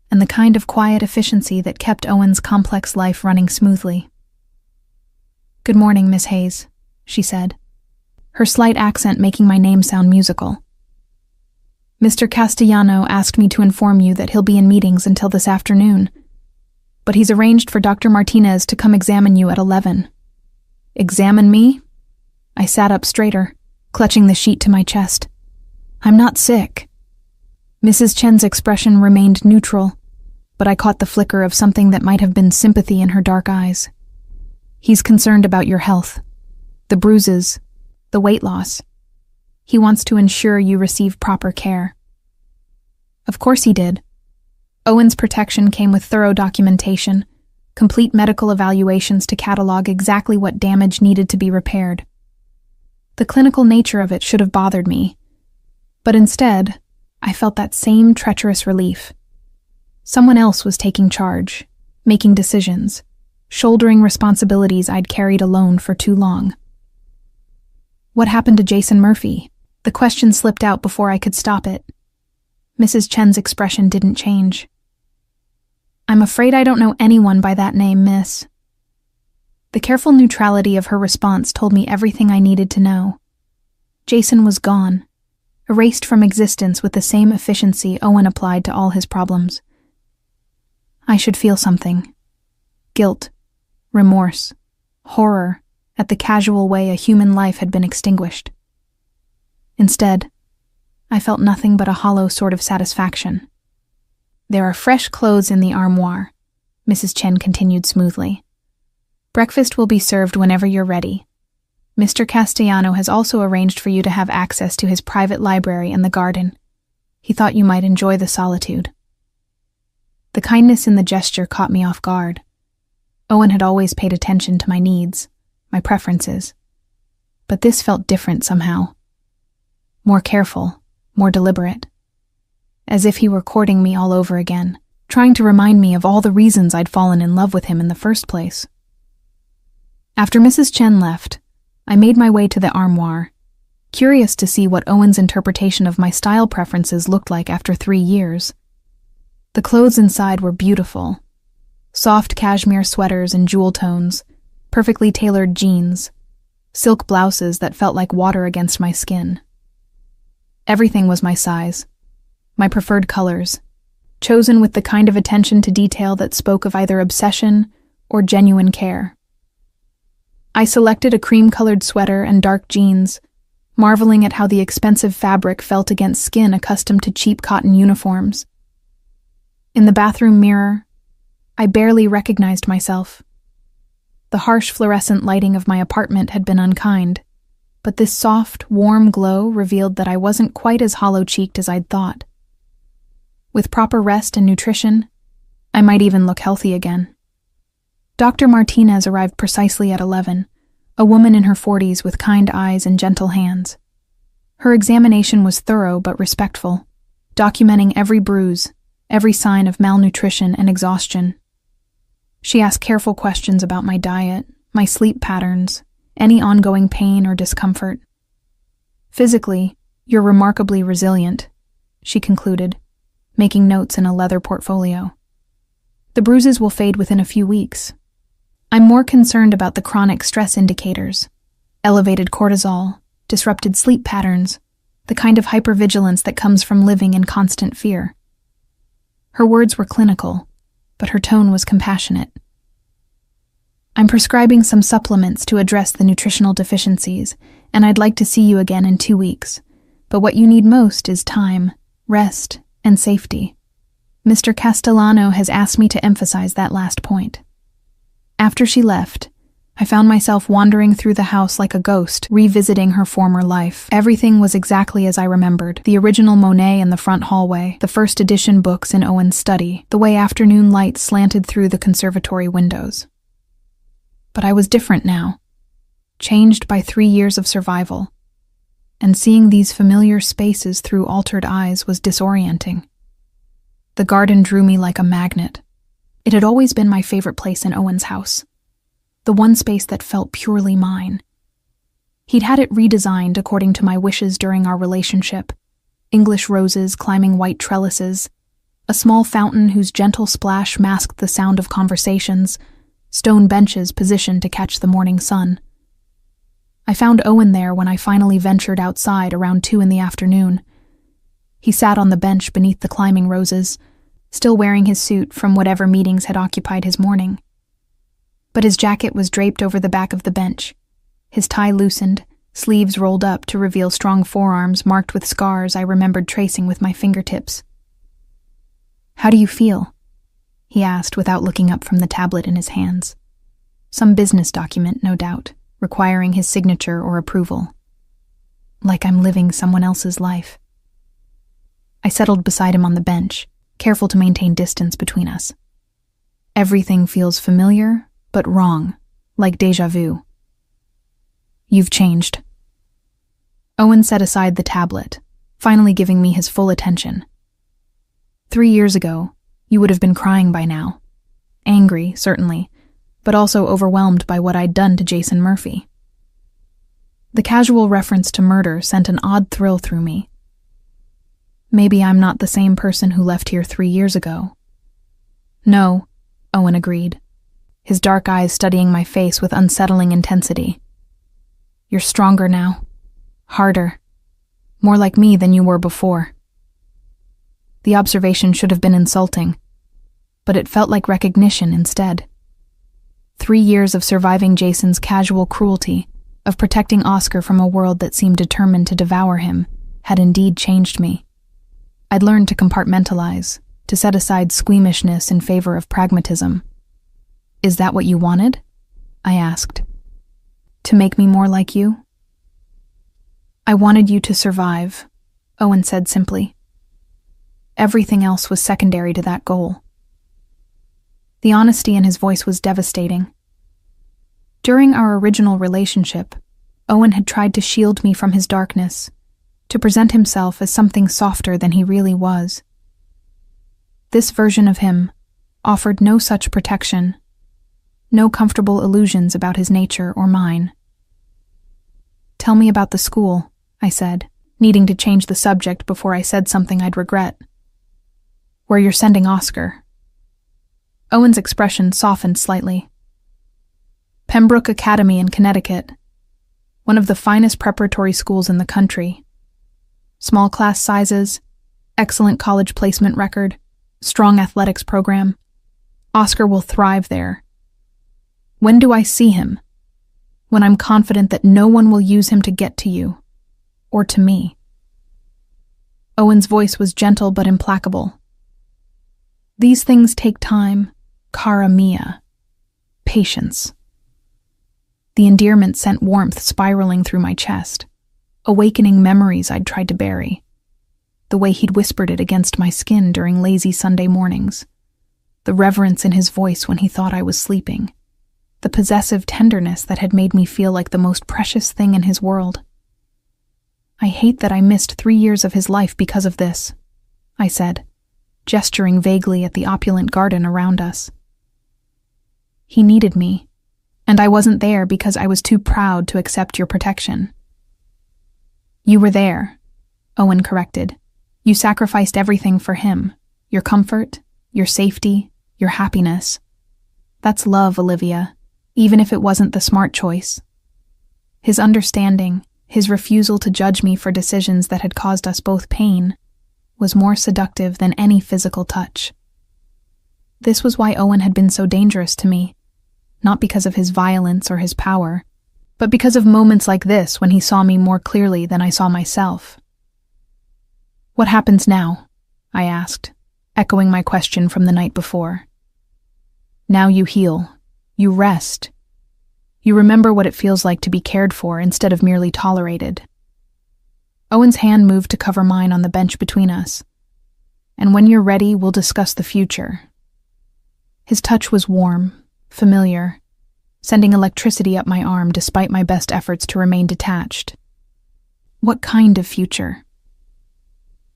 [SPEAKER 1] and the kind of quiet efficiency that kept Owen's complex life running smoothly. "Good morning, Miss Hayes," she said, her slight accent making my name sound musical. "Mr. Castellano asked me to inform you that he'll be in meetings until this afternoon, but he's arranged for Dr. Martinez to come examine you at 11. "Examine me?" I sat up straighter, clutching the sheet to my chest. "I'm not sick." Mrs. Chen's expression remained neutral, but I caught the flicker of something that might have been sympathy in her dark eyes. "He's concerned about your health, the bruises, the weight loss. He wants to ensure you receive proper care." Of course he did. Owen's protection came with thorough documentation, complete medical evaluations to catalog exactly what damage needed to be repaired. The clinical nature of it should have bothered me, but instead, I felt that same treacherous relief. Someone else was taking charge, making decisions, shouldering responsibilities I'd carried alone for too long. "What happened to Jason Murphy?" The question slipped out before I could stop it. Mrs. Chen's expression didn't change. "I'm afraid I don't know anyone by that name, miss." The careful neutrality of her response told me everything I needed to know. Jason was gone, erased from existence with the same efficiency Owen applied to all his problems. I should feel something. Guilt, remorse, horror at the casual way a human life had been extinguished. Instead, I felt nothing but a hollow sort of satisfaction. "There are fresh clothes in the armoire," Mrs. Chen continued smoothly. "Breakfast will be served whenever you're ready. Mr. Castellano has also arranged for you to have access to his private library and the garden. He thought you might enjoy the solitude." The kindness in the gesture caught me off guard. Owen had always paid attention to my needs, my preferences. But this felt different somehow. More careful, more deliberate. As if he were courting me all over again, trying to remind me of all the reasons I'd fallen in love with him in the first place. After Mrs. Chen left, I made my way to the armoire, curious to see what Owen's interpretation of my style preferences looked like after 3 years. The clothes inside were beautiful. Soft cashmere sweaters in jewel tones, perfectly tailored jeans, silk blouses that felt like water against my skin. Everything was my size, my preferred colors, chosen with the kind of attention to detail that spoke of either obsession or genuine care. I selected a cream-colored sweater and dark jeans, marveling at how the expensive fabric felt against skin accustomed to cheap cotton uniforms. In the bathroom mirror, I barely recognized myself. The harsh fluorescent lighting of my apartment had been unkind, but this soft, warm glow revealed that I wasn't quite as hollow-cheeked as I'd thought. With proper rest and nutrition, I might even look healthy again. Dr. Martinez arrived precisely at 11, a woman in her 40s with kind eyes and gentle hands. Her examination was thorough but respectful, documenting every bruise, every sign of malnutrition and exhaustion. She asked careful questions about my diet, my sleep patterns, any ongoing pain or discomfort. "Physically, you're remarkably resilient," she concluded, making notes in a leather portfolio. "The bruises will fade within a few weeks. I'm more concerned about the chronic stress indicators, elevated cortisol, disrupted sleep patterns, the kind of hypervigilance that comes from living in constant fear." Her words were clinical, but her tone was compassionate. "I'm prescribing some supplements to address the nutritional deficiencies, and I'd like to see you again in 2 weeks. But what you need most is time, rest, and safety. Mr. Castellano has asked me to emphasize that last point." After she left, I found myself wandering through the house like a ghost, revisiting her former life. Everything was exactly as I remembered. The original Monet in the front hallway, the first edition books in Owen's study, the way afternoon light slanted through the conservatory windows. But I was different now, changed by 3 years of survival, and seeing these familiar spaces through altered eyes was disorienting. The garden drew me like a magnet. It had always been my favorite place in Owen's house, the one space that felt purely mine. He'd had it redesigned according to my wishes during our relationship: English roses climbing white trellises, a small fountain whose gentle splash masked the sound of conversations, stone benches positioned to catch the morning sun. I found Owen there when I finally ventured outside around 2 in the afternoon. He sat on the bench beneath the climbing roses, still wearing his suit from whatever meetings had occupied his morning. But his jacket was draped over the back of the bench, his tie loosened, sleeves rolled up to reveal strong forearms marked with scars I remembered tracing with my fingertips. "How do you feel?" he asked without looking up from the tablet in his hands. Some business document, no doubt, requiring his signature or approval. Like I'm living someone else's life. I settled beside him on the bench, careful to maintain distance between us. "Everything feels familiar, but wrong, like déjà vu." "You've changed." Owen set aside the tablet, finally giving me his full attention. 3 years ago, you would have been crying by now. Angry, certainly, but also overwhelmed by what I'd done to Jason Murphy. The casual reference to murder sent an odd thrill through me. Maybe I'm not the same person who left here 3 years ago. "No," Owen agreed, his dark eyes studying my face with unsettling intensity. "You're stronger now. Harder. More like me than you were before." The observation should have been insulting, but it felt like recognition instead. 3 years of surviving Jason's casual cruelty, of protecting Oscar from a world that seemed determined to devour him, had indeed changed me. I'd learned to compartmentalize, to set aside squeamishness in favor of pragmatism. "Is that what you wanted?" I asked. "To make me more like you?" "I wanted you to survive," Owen said simply. Everything else was secondary to that goal. The honesty in his voice was devastating. During our original relationship, Owen had tried to shield me from his darkness, to present himself as something softer than he really was. This version of him offered no such protection, no comfortable illusions about his nature or mine. "Tell me about the school," I said, needing to change the subject before I said something I'd regret. "Where you're sending Oscar." Owen's expression softened slightly. "Pembroke Academy in Connecticut, one of the finest preparatory schools in the country. Small class sizes, excellent college placement record, strong athletics program. Oscar will thrive there. When do I see him? When I'm confident that no one will use him to get to you, or to me." Owen's voice was gentle but implacable. "These things take time, cara mia. Patience." The endearment sent warmth spiraling through my chest, awakening memories I'd tried to bury. The way he'd whispered it against my skin during lazy Sunday mornings. The reverence in his voice when he thought I was sleeping. the possessive tenderness that had made me feel like the most precious thing in his world. "I hate that I missed 3 years of his life because of this," I said, gesturing vaguely at the opulent garden around us. "He needed me, and I wasn't there because I was too proud to accept your protection." "You were there," Owen corrected. "You sacrificed everything for him, your comfort, your safety, your happiness. That's love, Olivia, even if it wasn't the smart choice." His understanding, his refusal to judge me for decisions that had caused us both pain, was more seductive than any physical touch. This was why Owen had been so dangerous to me, not because of his violence or his power, but because of moments like this when he saw me more clearly than I saw myself. "What happens now?" I asked, echoing my question from the night before. "Now you heal. You rest. You remember what it feels like to be cared for instead of merely tolerated." Owen's hand moved to cover mine on the bench between us. "And when you're ready, we'll discuss the future." His touch was warm, familiar, sending electricity up my arm despite my best efforts to remain detached. "What kind of future?"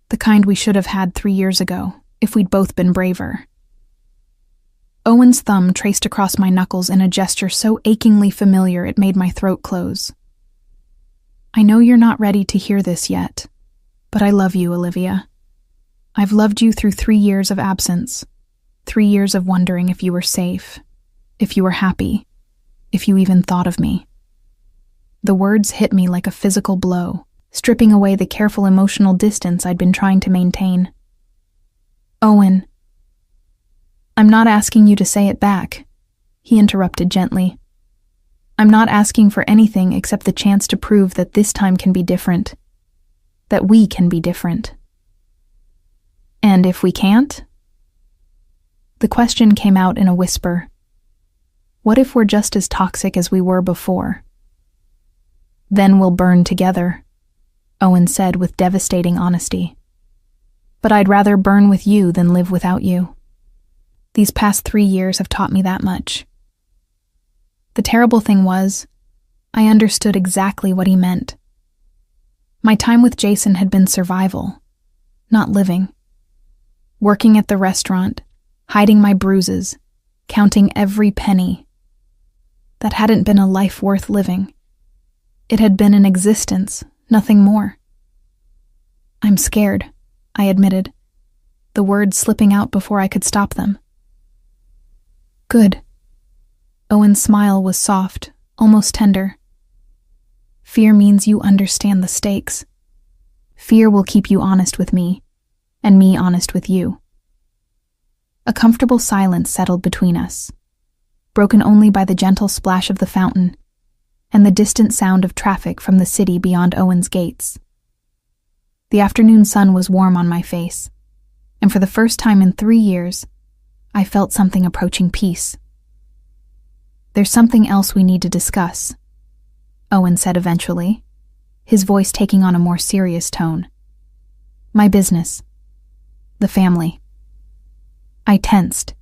[SPEAKER 1] "The kind we should have had 3 years ago, if we'd both been braver." Owen's thumb traced across my knuckles in a gesture so achingly familiar it made my throat close. "I know you're not ready to hear this yet, but I love you, Olivia. I've loved you through 3 years of absence, 3 years of wondering if you were safe, if you were happy, if you even thought of me." The words hit me like a physical blow, stripping away the careful emotional distance I'd been trying to maintain. "Owen." "I'm not asking you to say it back," he interrupted gently. "I'm not asking for anything except the chance to prove that this time can be different, that we can be different." "And if we can't?" The question came out in a whisper. "What if we're just as toxic as we were before?" "Then we'll burn together," Owen said with devastating honesty. "But I'd rather burn with you than live without you. These past 3 years have taught me that much." The terrible thing was, I understood exactly what he meant. My time with Jason had been survival, not living. Working at the restaurant, hiding my bruises, counting every penny. That hadn't been a life worth living. It had been an existence, nothing more. "I'm scared," I admitted, the words slipping out before I could stop them. "Good." Owen's smile was soft, almost tender. "Fear means you understand the stakes. Fear will keep you honest with me, and me honest with you." A comfortable silence settled between us, broken only by the gentle splash of the fountain and the distant sound of traffic from the city beyond Owen's gates. The afternoon sun was warm on my face, and for the first time in 3 years, I felt something approaching peace. "There's something else we need to discuss," Owen said eventually, his voice taking on a more serious tone. "My business. The family." I tensed,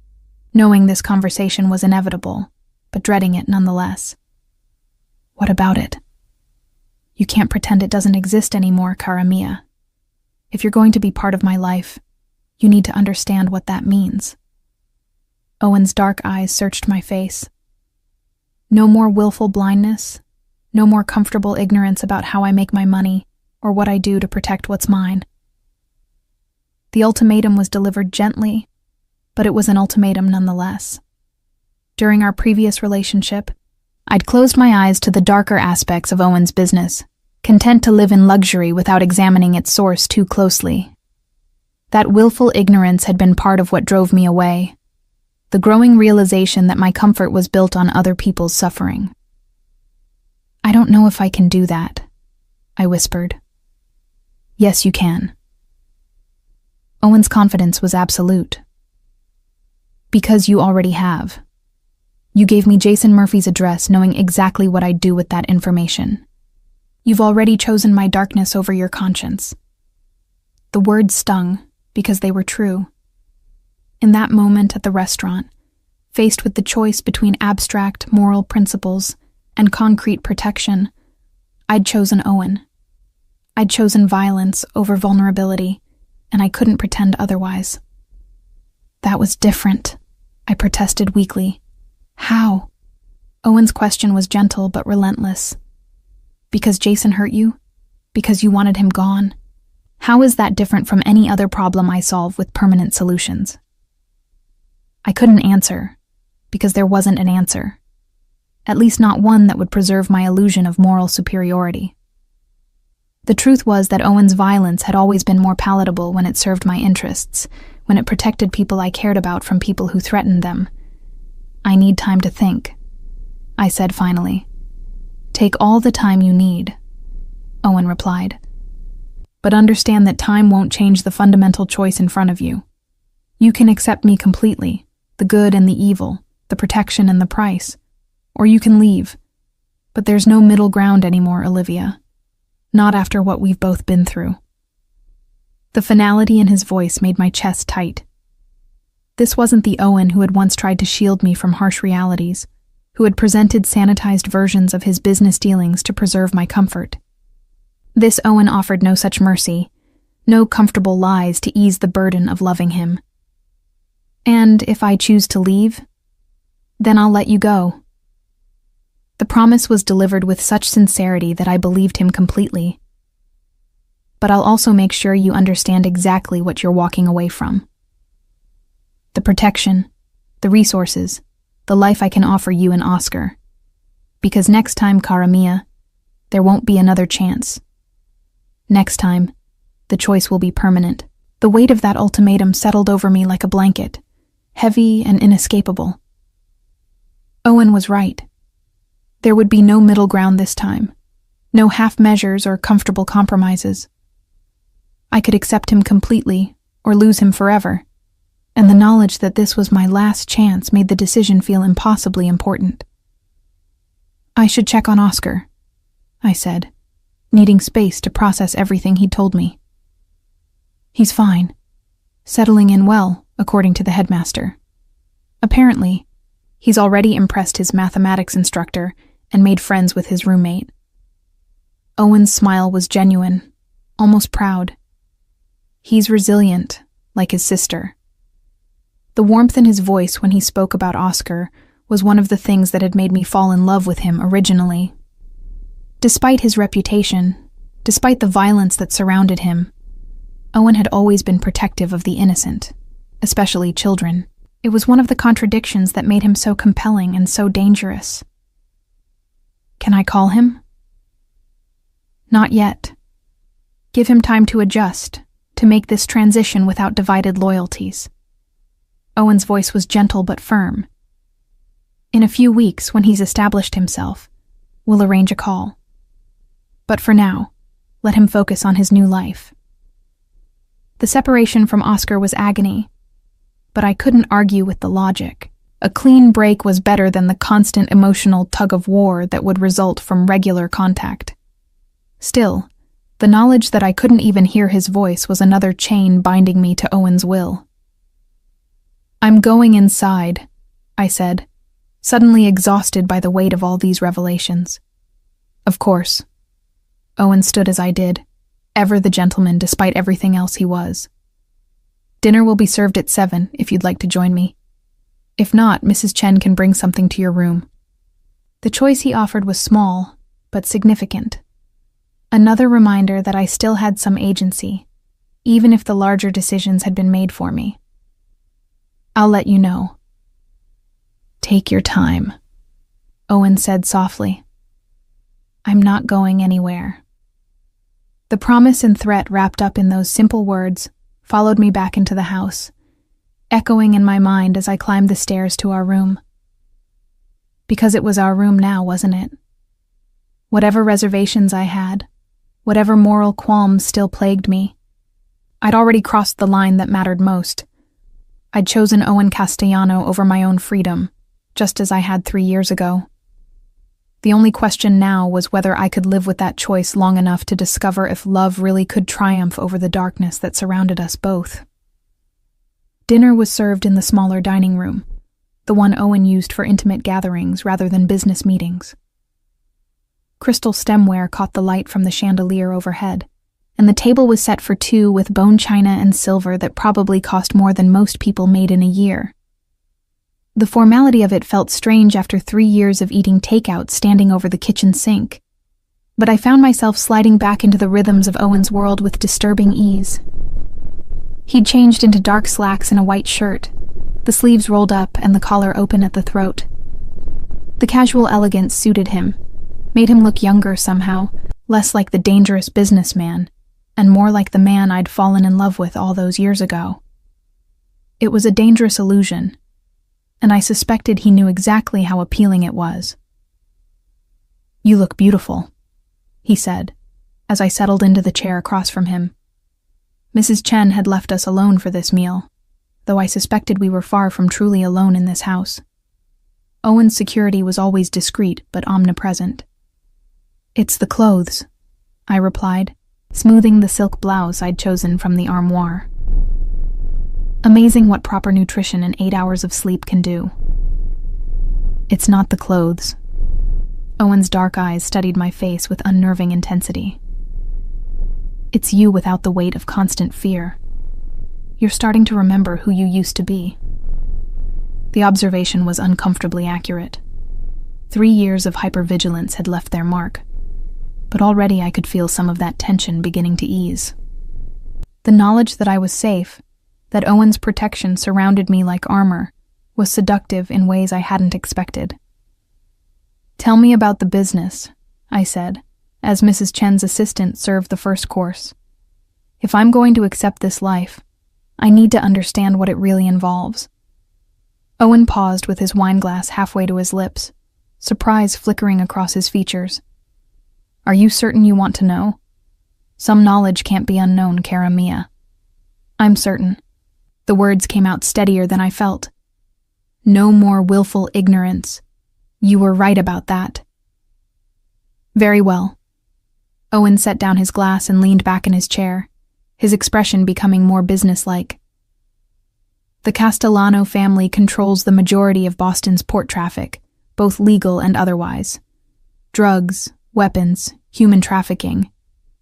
[SPEAKER 1] knowing this conversation was inevitable, but dreading it nonetheless. "What about it?" "You can't pretend it doesn't exist anymore, cara mia. If you're going to be part of my life, you need to understand what that means." Owen's dark eyes searched my face. No more willful blindness, no more comfortable ignorance about how I make my money or what I do to protect what's mine. The ultimatum was delivered gently, but it was an ultimatum nonetheless. During our previous relationship, I'd closed my eyes to the darker aspects of Owen's business, content to live in luxury without examining its source too closely. That willful ignorance had been part of what drove me away, the growing realization that my comfort was built on other people's suffering. "I don't know if I can do that," I whispered. "Yes, you can." Owen's confidence was absolute. "Because you already have. You gave me Jason Murphy's address knowing exactly what I'd do with that information. You've already chosen my darkness over your conscience." The words stung because they were true. In that moment at the restaurant, Faced with the choice between abstract moral principles and concrete protection, I'd chosen Owen. I'd chosen violence over vulnerability, and I couldn't pretend otherwise. That was different, I protested weakly. How? Owen's question was gentle but relentless. Because Jason hurt you? Because you wanted him gone? How is that different from any other problem I solve with permanent solutions? I couldn't answer, because there wasn't an answer. At least not one that would preserve my illusion of moral superiority. The truth was that Owen's violence had always been more palatable when it served my interests, when it protected people I cared about from people who threatened them. I need time to think, I said finally. Take all the time you need, Owen replied. But understand that time won't change the fundamental choice in front of you. You can accept me completely, the good and the evil, the protection and the price, or you can leave. But there's no middle ground anymore, Olivia. Not after what we've both been through. The finality in his voice made my chest tight. This wasn't the Owen who had once tried to shield me from harsh realities, who had presented sanitized versions of his business dealings to preserve my comfort. This Owen offered no such mercy, no comfortable lies to ease the burden of loving him. And if I choose to leave, then I'll let you go. The promise was delivered with such sincerity that I believed him completely. But I'll also make sure you understand exactly what you're walking away from. The protection, the resources, the life I can offer you and Oscar. Because next time, cara mia, there won't be another chance. Next time, the choice will be permanent. The weight of that ultimatum settled over me like a blanket, heavy and inescapable. Owen was right. There would be no middle ground this time, no half measures or comfortable compromises. I could accept him completely or lose him forever, and the knowledge that this was my last chance made the decision feel impossibly important. I should check on Oscar, I said, needing space to process everything he'd told me. He's fine, settling in well, according to the headmaster. Apparently, he's already impressed his mathematics instructor and made friends with his roommate. Owen's smile was genuine, almost proud. He's resilient, like his sister. The warmth in his voice when he spoke about Oscar was one of the things that had made me fall in love with him originally. Despite his reputation, despite the violence that surrounded him, Owen had always been protective of the innocent, especially children. It was one of the contradictions that made him so compelling and so dangerous. Can I call him? Not yet. Give him time to adjust, to make this transition without divided loyalties. Owen's voice was gentle but firm. In a few weeks, when he's established himself, we'll arrange a call. But for now, let him focus on his new life. The separation from Oscar was agony, but I couldn't argue with the logic. A clean break was better than the constant emotional tug-of-war that would result from regular contact. Still, the knowledge that I couldn't even hear his voice was another chain binding me to Owen's will. I'm going inside, I said, suddenly exhausted by the weight of all these revelations. Of course. Owen stood as I did, ever the gentleman despite everything else he was. Dinner will be served at 7 if you'd like to join me. If not, Mrs. Chen can bring something to your room. The choice he offered was small, but significant. Another reminder that I still had some agency, even if the larger decisions had been made for me. I'll let you know. Take your time, Owen said softly. I'm not going anywhere. The promise and threat wrapped up in those simple words followed me back into the house, echoing in my mind as I climbed the stairs to our room. Because it was our room now, wasn't it? Whatever reservations I had, whatever moral qualms still plagued me, I'd already crossed the line that mattered most. I'd chosen Owen Castellano over my own freedom, just as I had 3 years ago. The only question now was whether I could live with that choice long enough to discover if love really could triumph over the darkness that surrounded us both. Dinner was served in the smaller dining room, the one Owen used for intimate gatherings rather than business meetings. Crystal stemware caught the light from the chandelier overhead, and the table was set for two with bone china and silver that probably cost more than most people made in a year. The formality of it felt strange after 3 years of eating takeout standing over the kitchen sink, but I found myself sliding back into the rhythms of Owen's world with disturbing ease. He'd changed into dark slacks and a white shirt, the sleeves rolled up and the collar open at the throat. The casual elegance suited him, made him look younger somehow, less like the dangerous businessman, and more like the man I'd fallen in love with all those years ago. It was a dangerous illusion, and I suspected he knew exactly how appealing it was. "You look beautiful," he said, as I settled into the chair across from him. Mrs. Chen had left us alone for this meal, though I suspected we were far from truly alone in this house. Owen's security was always discreet but omnipresent. "It's the clothes," I replied, smoothing the silk blouse I'd chosen from the armoire. Amazing what proper nutrition and 8 hours of sleep can do. "It's not the clothes." Owen's dark eyes studied my face with unnerving intensity. "It's you without the weight of constant fear. You're starting to remember who you used to be." The observation was uncomfortably accurate. 3 years of hypervigilance had left their mark, but already I could feel some of that tension beginning to ease. The knowledge that I was safe, that Owen's protection surrounded me like armor, was seductive in ways I hadn't expected. "Tell me about the business," I said, as Mrs. Chen's assistant served the first course. "If I'm going to accept this life, I need to understand what it really involves." Owen paused with his wineglass halfway to his lips, surprise flickering across his features. "Are you certain you want to know? Some knowledge can't be unknown, cara mia." "I'm certain." The words came out steadier than I felt. "No more willful ignorance. You were right about that." "Very well." Owen set down his glass and leaned back in his chair, his expression becoming more businesslike. "The Castellano family controls the majority of Boston's port traffic, both legal and otherwise. Drugs, weapons, human trafficking.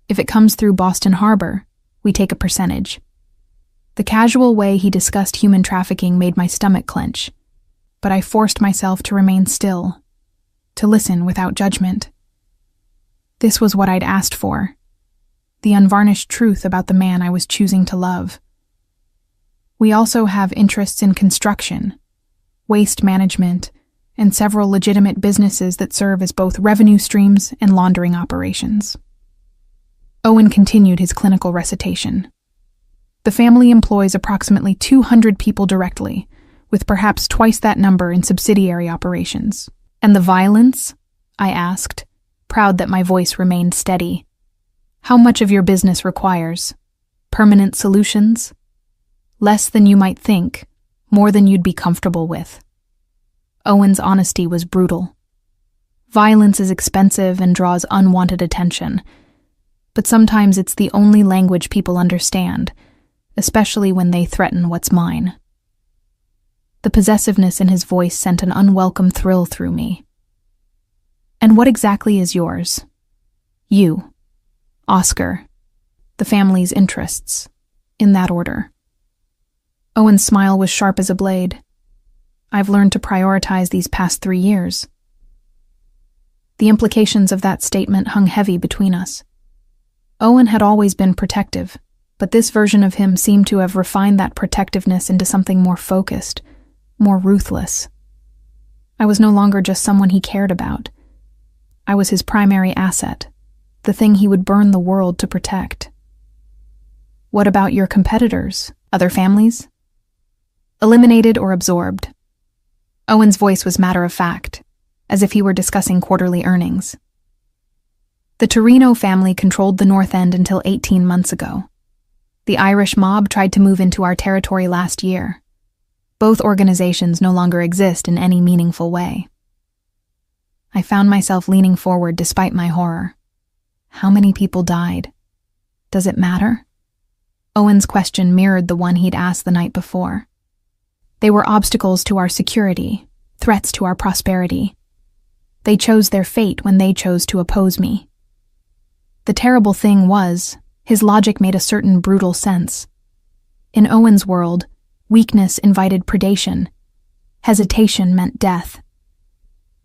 [SPEAKER 1] If it comes through Boston Harbor, we take a percentage." The casual way he discussed human trafficking made my stomach clench, but I forced myself to remain still, to listen without judgment. This was what I'd asked for, the unvarnished truth about the man I was choosing to love. "We also have interests in construction, waste management, and several legitimate businesses that serve as both revenue streams and laundering operations." Owen continued his clinical recitation. "The family employs approximately 200 people directly, with perhaps twice that number in subsidiary operations." "And the violence?" I asked, proud that my voice remained steady. "How much of your business requires? Permanent solutions?" "Less than you might think, more than you'd be comfortable with." Owen's honesty was brutal. "Violence is expensive and draws unwanted attention, but sometimes it's the only language people understand, especially when they threaten what's mine." The possessiveness in his voice sent an unwelcome thrill through me. "And what exactly is yours? You, Oscar, the family's interests, in that order." Owen's smile was sharp as a blade. "I've learned to prioritize these past 3 years." The implications of that statement hung heavy between us. Owen had always been protective, but this version of him seemed to have refined that protectiveness into something more focused, more ruthless. I was no longer just someone he cared about. I was his primary asset, the thing he would burn the world to protect. "What about your competitors, other families?" "Eliminated or absorbed." Owen's voice was matter-of-fact, as if he were discussing quarterly earnings. "The Torino family controlled the North End until 18 months ago. The Irish mob tried to move into our territory last year. Both organizations no longer exist in any meaningful way." I found myself leaning forward despite my horror. How many people died? Does it matter? Owen's question mirrored the one he'd asked the night before. They were obstacles to our security, threats to our prosperity. They chose their fate when they chose to oppose me. The terrible thing was, his logic made a certain brutal sense. In Owen's world, weakness invited predation. Hesitation meant death.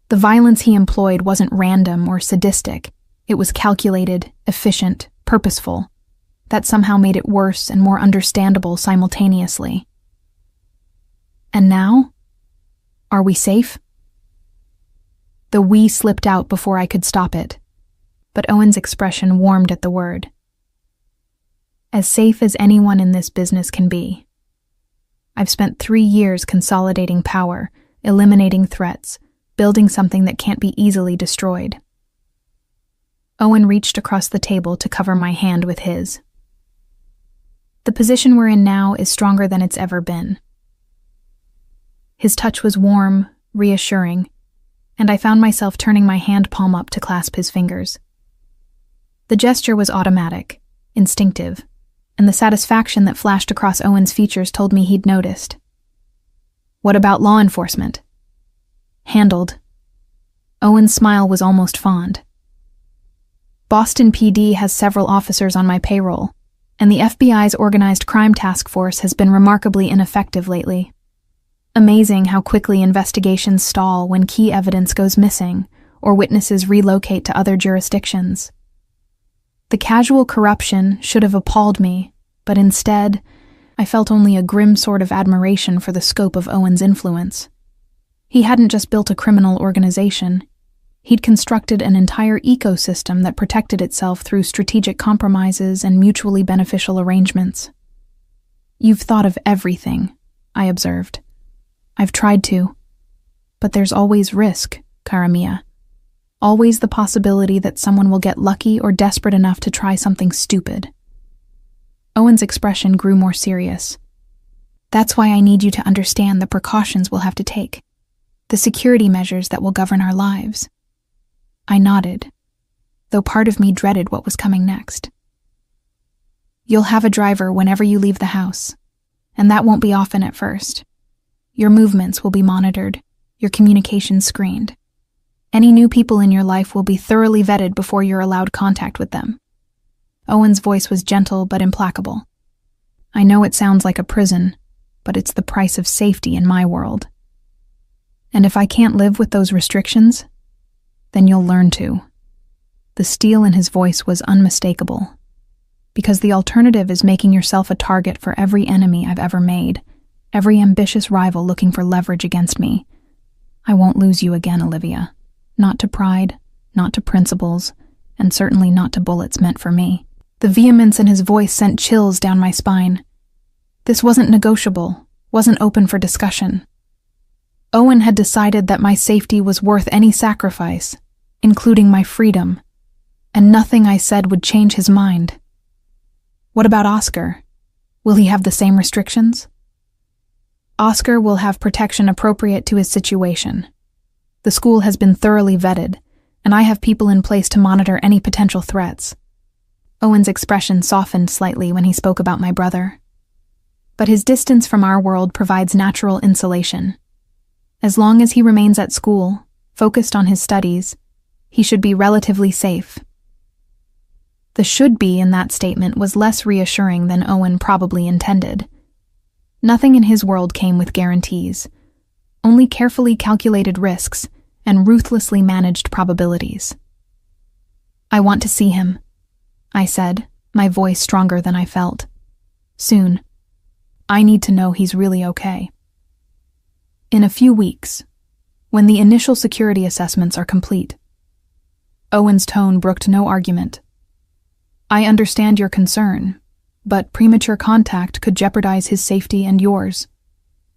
[SPEAKER 1] The violence he employed wasn't random or sadistic. It was calculated, efficient, purposeful. That somehow made it worse and more understandable simultaneously. And now? Are we safe? The "we" slipped out before I could stop it, but Owen's expression warmed at the word. As safe as anyone in this business can be. I've spent 3 years consolidating power, eliminating threats, building something that can't be easily destroyed. Owen reached across the table to cover my hand with his. The position we're in now is stronger than it's ever been. His touch was warm, reassuring, and I found myself turning my hand palm up to clasp his fingers. The gesture was automatic, instinctive, and the satisfaction that flashed across Owen's features told me he'd noticed. What about law enforcement? Handled. Owen's smile was almost fond. Boston PD has several officers on my payroll, and the FBI's organized crime task force has been remarkably ineffective lately. Amazing how quickly investigations stall when key evidence goes missing or witnesses relocate to other jurisdictions. The casual corruption should have appalled me, but instead, I felt only a grim sort of admiration for the scope of Owen's influence. He hadn't just built a criminal organization. He'd constructed an entire ecosystem that protected itself through strategic compromises and mutually beneficial arrangements. You've thought of everything, I observed. I've tried to. But there's always risk, cara mia. Always the possibility that someone will get lucky or desperate enough to try something stupid. Owen's expression grew more serious. That's why I need you to understand the precautions we'll have to take, the security measures that will govern our lives. I nodded, though part of me dreaded what was coming next. You'll have a driver whenever you leave the house, and that won't be often at first. Your movements will be monitored, your communications screened. Any new people in your life will be thoroughly vetted before you're allowed contact with them. Owen's voice was gentle but implacable. I know it sounds like a prison, but it's the price of safety in my world. And if I can't live with those restrictions, then you'll learn to. The steel in his voice was unmistakable, because the alternative is making yourself a target for every enemy I've ever made, every ambitious rival looking for leverage against me. I won't lose you again, Olivia. Not to pride, not to principles, and certainly not to bullets meant for me. The vehemence in his voice sent chills down my spine. This wasn't negotiable, wasn't open for discussion. Owen had decided that my safety was worth any sacrifice, including my freedom, and nothing I said would change his mind. What about Oscar? Will he have the same restrictions? Oscar will have protection appropriate to his situation. The school has been thoroughly vetted, and I have people in place to monitor any potential threats. Owen's expression softened slightly when he spoke about my brother. But his distance from our world provides natural insulation. As long as he remains at school, focused on his studies, he should be relatively safe. The should be in that statement was less reassuring than Owen probably intended. Nothing in his world came with guarantees, only carefully calculated risks and ruthlessly managed probabilities. I want to see him, I said, my voice stronger than I felt. Soon. I need to know he's really okay. In a few weeks, when the initial security assessments are complete. Owen's tone brooked no argument. I understand your concern, but premature contact could jeopardize his safety and yours.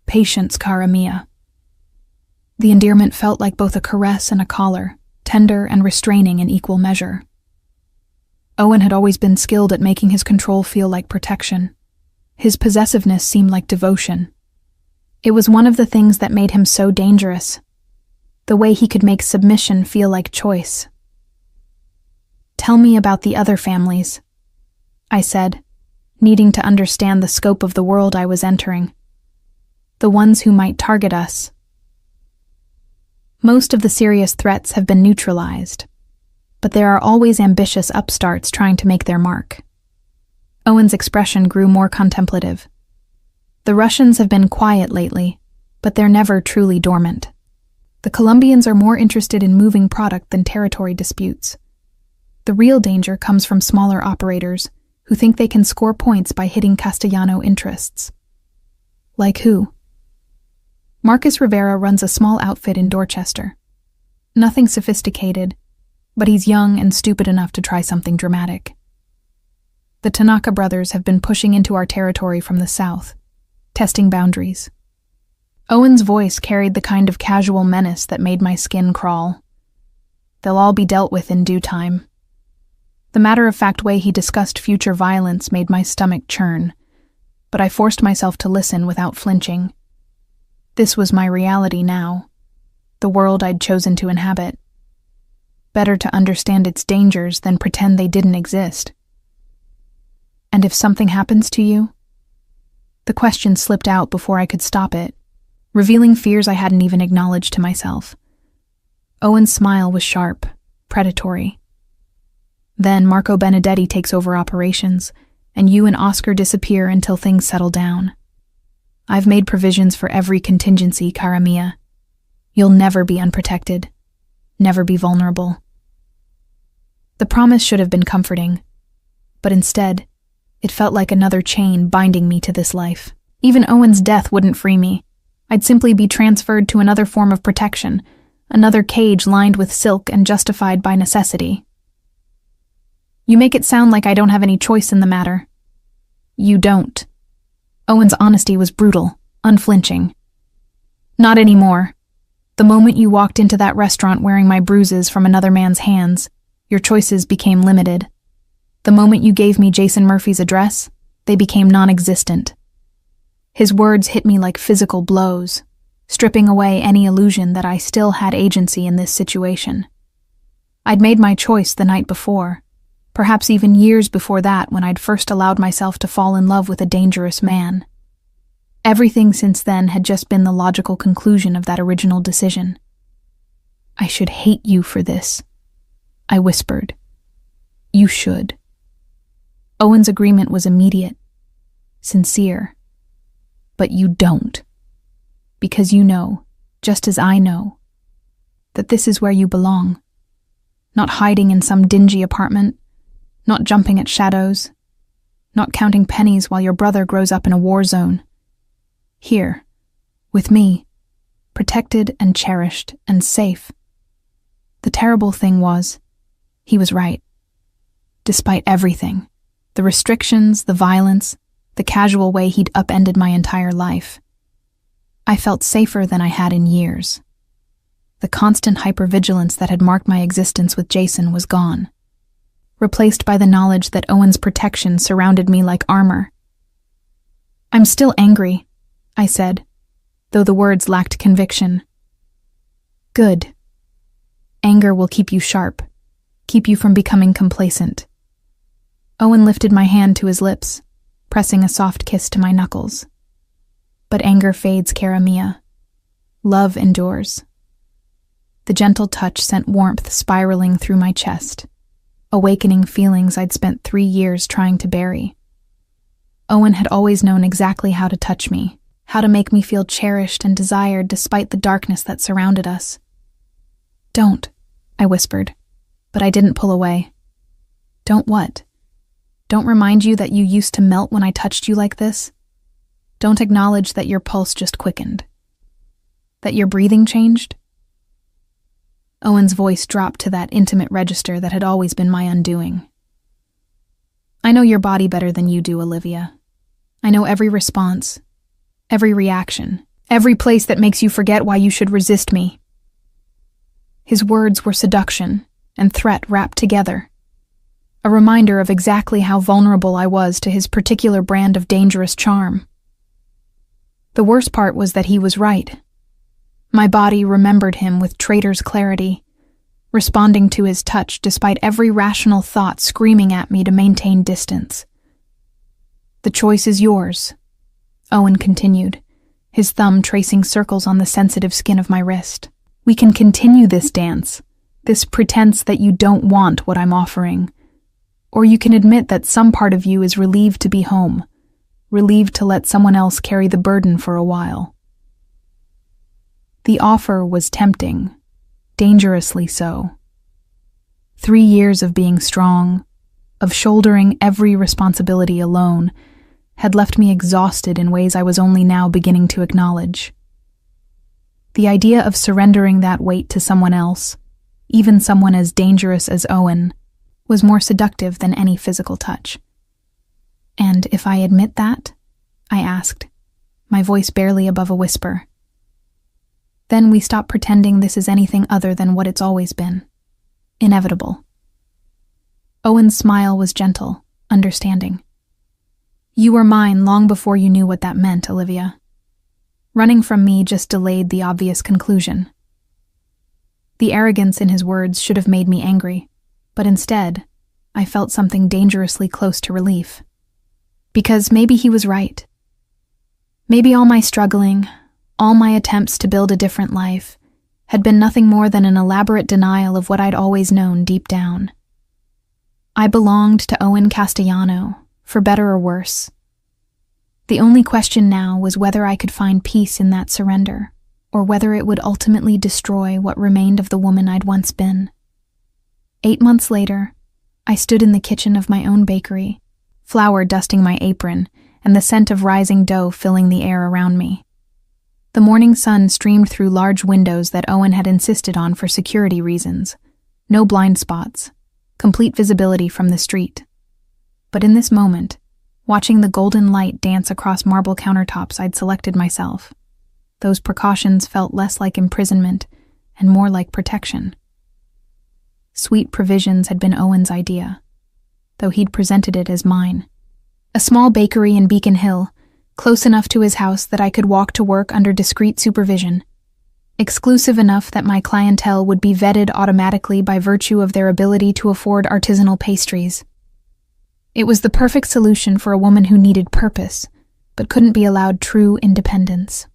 [SPEAKER 1] Patience, cara mia. The endearment felt like both a caress and a collar, tender and restraining in equal measure. Owen had always been skilled at making his control feel like protection. His possessiveness seemed like devotion. It was one of the things that made him so dangerous, the way he could make submission feel like choice. Tell me about the other families, I said, needing to understand the scope of the world I was entering. the ones who might target us. Most of the serious threats have been neutralized, but there are always ambitious upstarts trying to make their mark. Owen's expression grew more contemplative. The Russians have been quiet lately, but they're never truly dormant. The Colombians are more interested in moving product than territory disputes. The real danger comes from smaller operators who think they can score points by hitting Castellano interests. Like who? Marcus Rivera runs a small outfit in Dorchester. Nothing sophisticated, but he's young and stupid enough to try something dramatic. The Tanaka brothers have been pushing into our territory from the south, testing boundaries. Owen's voice carried the kind of casual menace that made my skin crawl. They'll all be dealt with in due time. The matter-of-fact way he discussed future violence made my stomach churn, but I forced myself to listen without flinching. This was my reality now, the world I'd chosen to inhabit. Better to understand its dangers than pretend they didn't exist. And if something happens to you? The question slipped out before I could stop it, revealing fears I hadn't even acknowledged to myself. Owen's smile was sharp, predatory. Then Marco Benedetti takes over operations, and you and Oscar disappear until things settle down. I've made provisions for every contingency, cara mia. You'll never be unprotected, never be vulnerable. The promise should have been comforting, but instead, it felt like another chain binding me to this life. Even Owen's death wouldn't free me. I'd simply be transferred to another form of protection, another cage lined with silk and justified by necessity. You make it sound like I don't have any choice in the matter. You don't. Owen's honesty was brutal, unflinching. Not anymore. The moment you walked into that restaurant wearing my bruises from another man's hands, your choices became limited. The moment you gave me Jason Murphy's address, they became non-existent. His words hit me like physical blows, stripping away any illusion that I still had agency in this situation. I'd made my choice the night before, perhaps even years before that when I'd first allowed myself to fall in love with a dangerous man. Everything since then had just been the logical conclusion of that original decision. I should hate you for this, I whispered. You should. Owen's agreement was immediate, sincere. But you don't. Because you know, just as I know, that this is where you belong. Not hiding in some dingy apartment, not jumping at shadows, not counting pennies while your brother grows up in a war zone. Here, with me, protected and cherished and safe. The terrible thing was, he was right. Despite everything, the restrictions, the violence, the casual way he'd upended my entire life, I felt safer than I had in years. The constant hypervigilance that had marked my existence with Jason was gone, replaced by the knowledge that Owen's protection surrounded me like armor. I'm still angry, I said, though the words lacked conviction. Good. Anger will keep you sharp, keep you from becoming complacent. Owen lifted my hand to his lips, pressing a soft kiss to my knuckles. But anger fades, cara mia. Love endures. The gentle touch sent warmth spiraling through my chest, awakening feelings I'd spent 3 years trying to bury. Owen had always known exactly how to touch me, how to make me feel cherished and desired despite the darkness that surrounded us. Don't, I whispered, but I didn't pull away. Don't what? Don't remind you that you used to melt when I touched you like this? Don't acknowledge that your pulse just quickened? That your breathing changed? Owen's voice dropped to that intimate register that had always been my undoing. I know your body better than you do, Olivia. I know every response, every reaction, every place that makes you forget why you should resist me. His words were seduction and threat wrapped together, a reminder of exactly how vulnerable I was to his particular brand of dangerous charm. The worst part was that he was right. My body remembered him with traitor's clarity, responding to his touch despite every rational thought screaming at me to maintain distance. The choice is yours, Owen continued, his thumb tracing circles on the sensitive skin of my wrist. "We can continue this dance, this pretense that you don't want what I'm offering. Or you can admit that some part of you is relieved to be home, relieved to let someone else carry the burden for a while." The offer was tempting, dangerously so. 3 years of being strong, of shouldering every responsibility alone, had left me exhausted in ways I was only now beginning to acknowledge. The idea of surrendering that weight to someone else, even someone as dangerous as Owen, was more seductive than any physical touch. "And if I admit that?" I asked, my voice barely above a whisper. "Then we stop pretending this is anything other than what it's always been. Inevitable." Owen's smile was gentle, understanding. "You were mine long before you knew what that meant, Olivia." Running from me just delayed the obvious conclusion. The arrogance in his words should have made me angry, but instead, I felt something dangerously close to relief. Because maybe he was right. Maybe all my struggling, all my attempts to build a different life, had been nothing more than an elaborate denial of what I'd always known deep down. I belonged to Owen Castellano, for better or worse. The only question now was whether I could find peace in that surrender, or whether it would ultimately destroy what remained of the woman I'd once been. 8 months later, I stood in the kitchen of my own bakery, flour dusting my apron and the scent of rising dough filling the air around me. The morning sun streamed through large windows that Owen had insisted on for security reasons. No blind spots, complete visibility from the street. But in this moment, watching the golden light dance across marble countertops I'd selected myself, those precautions felt less like imprisonment and more like protection. Sweet provisions had been Owen's idea, though he'd presented it as mine. A small bakery in Beacon Hill, close enough to his house that I could walk to work under discreet supervision, exclusive enough that my clientele would be vetted automatically by virtue of their ability to afford artisanal pastries. It was the perfect solution for a woman who needed purpose, but couldn't be allowed true independence.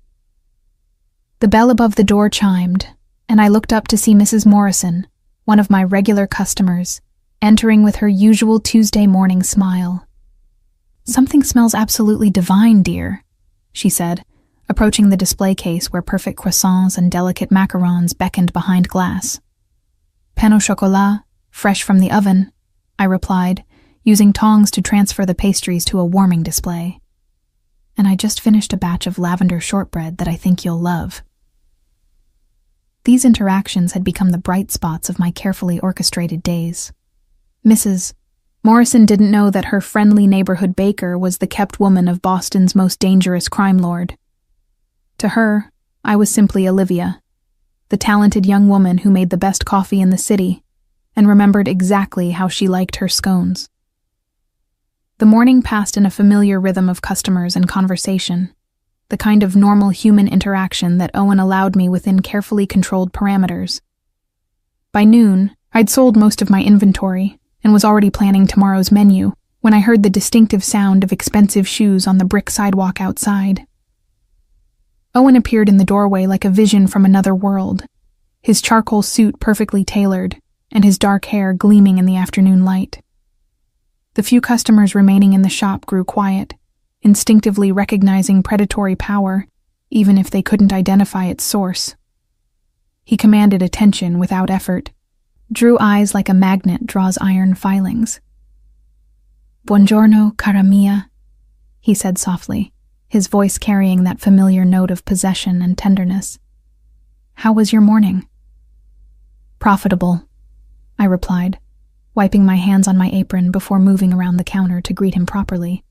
[SPEAKER 1] The bell above the door chimed, and I looked up to see Mrs. Morrison, one of my regular customers, entering with her usual Tuesday morning smile. "Something smells absolutely divine, dear," she said, approaching the display case where perfect croissants and delicate macarons beckoned behind glass. "Pain au chocolat, fresh from the oven," I replied, using tongs to transfer the pastries to a warming display. "And I just finished a batch of lavender shortbread that I think you'll love." These interactions had become the bright spots of my carefully orchestrated days. Mrs. Morrison didn't know that her friendly neighborhood baker was the kept woman of Boston's most dangerous crime lord. To her, I was simply Olivia, the talented young woman who made the best coffee in the city and remembered exactly how she liked her scones. The morning passed in a familiar rhythm of customers and conversation, the kind of normal human interaction that Owen allowed me within carefully controlled parameters. By noon, I'd sold most of my inventory and was already planning tomorrow's menu when I heard the distinctive sound of expensive shoes on the brick sidewalk outside. Owen appeared in the doorway like a vision from another world, his charcoal suit perfectly tailored and his dark hair gleaming in the afternoon light. The few customers remaining in the shop grew quiet, instinctively recognizing predatory power, even if they couldn't identify its source. He commanded attention without effort, drew eyes like a magnet draws iron filings. "Buongiorno, cara mia," he said softly, his voice carrying that familiar note of possession and tenderness. "How was your morning?" "Profitable," I replied, wiping my hands on my apron before moving around the counter to greet him properly.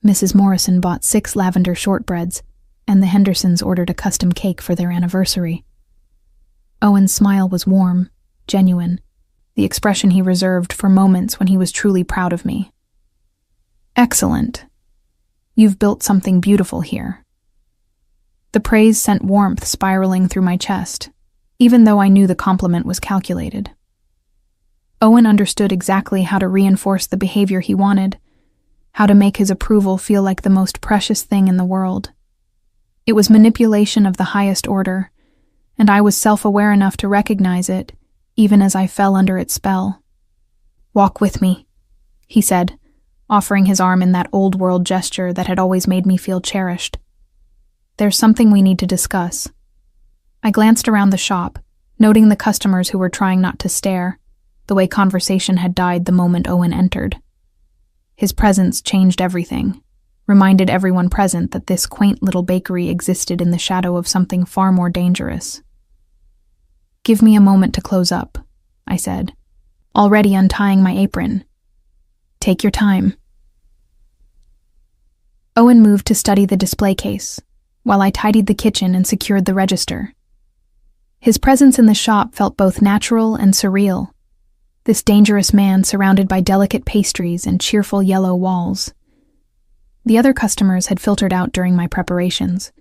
[SPEAKER 1] Mrs. Morrison bought 6 lavender shortbreads, and the Hendersons ordered a custom cake for their anniversary. Owen's smile was warm, genuine, the expression he reserved for moments when he was truly proud of me. "Excellent. You've built something beautiful here." The praise sent warmth spiraling through my chest, even though I knew the compliment was calculated. Owen understood exactly how to reinforce the behavior he wanted, how to make his approval feel like the most precious thing in the world. It was manipulation of the highest order, and I was self-aware enough to recognize it, even as I fell under its spell. "Walk with me," he said, offering his arm in that old-world gesture that had always made me feel cherished. "There's something we need to discuss." I glanced around the shop, noting the customers who were trying not to stare, the way conversation had died the moment Owen entered. His presence changed everything, reminded everyone present that this quaint little bakery existed in the shadow of something far more dangerous. "Give me a moment to close up," I said, already untying my apron. "Take your time." Owen moved to study the display case, while I tidied the kitchen and secured the register. His presence in the shop felt both natural and surreal, this dangerous man surrounded by delicate pastries and cheerful yellow walls. The other customers had filtered out during my preparations,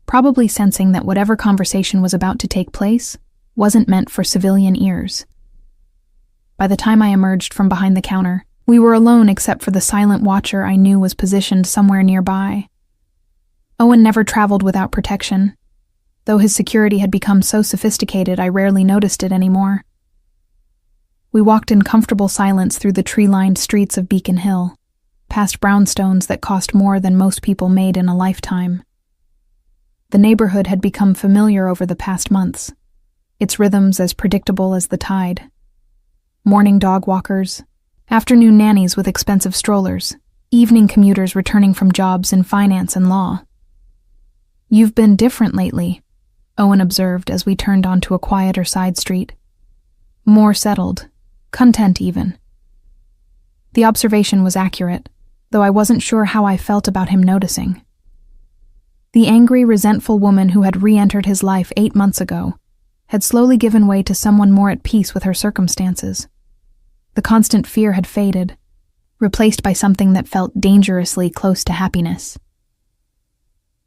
[SPEAKER 1] probably sensing that whatever conversation was about to take place wasn't meant for civilian ears. By the time I emerged from behind the counter, we were alone except for the silent watcher I knew was positioned somewhere nearby. Owen never traveled without protection. Though his security had become so sophisticated, I rarely noticed it anymore. We walked in comfortable silence through the tree-lined streets of Beacon Hill, past brownstones that cost more than most people made in a lifetime. The neighborhood had become familiar over the past months, its rhythms as predictable as the tide. Morning dog walkers, afternoon nannies with expensive strollers, evening commuters returning from jobs in finance and law. "You've been different lately," Owen observed as we turned onto a quieter side street. "More settled, content even." The observation was accurate, though I wasn't sure how I felt about him noticing. The angry, resentful woman who had re-entered his life 8 months ago had slowly given way to someone more at peace with her circumstances. The constant fear had faded, replaced by something that felt dangerously close to happiness.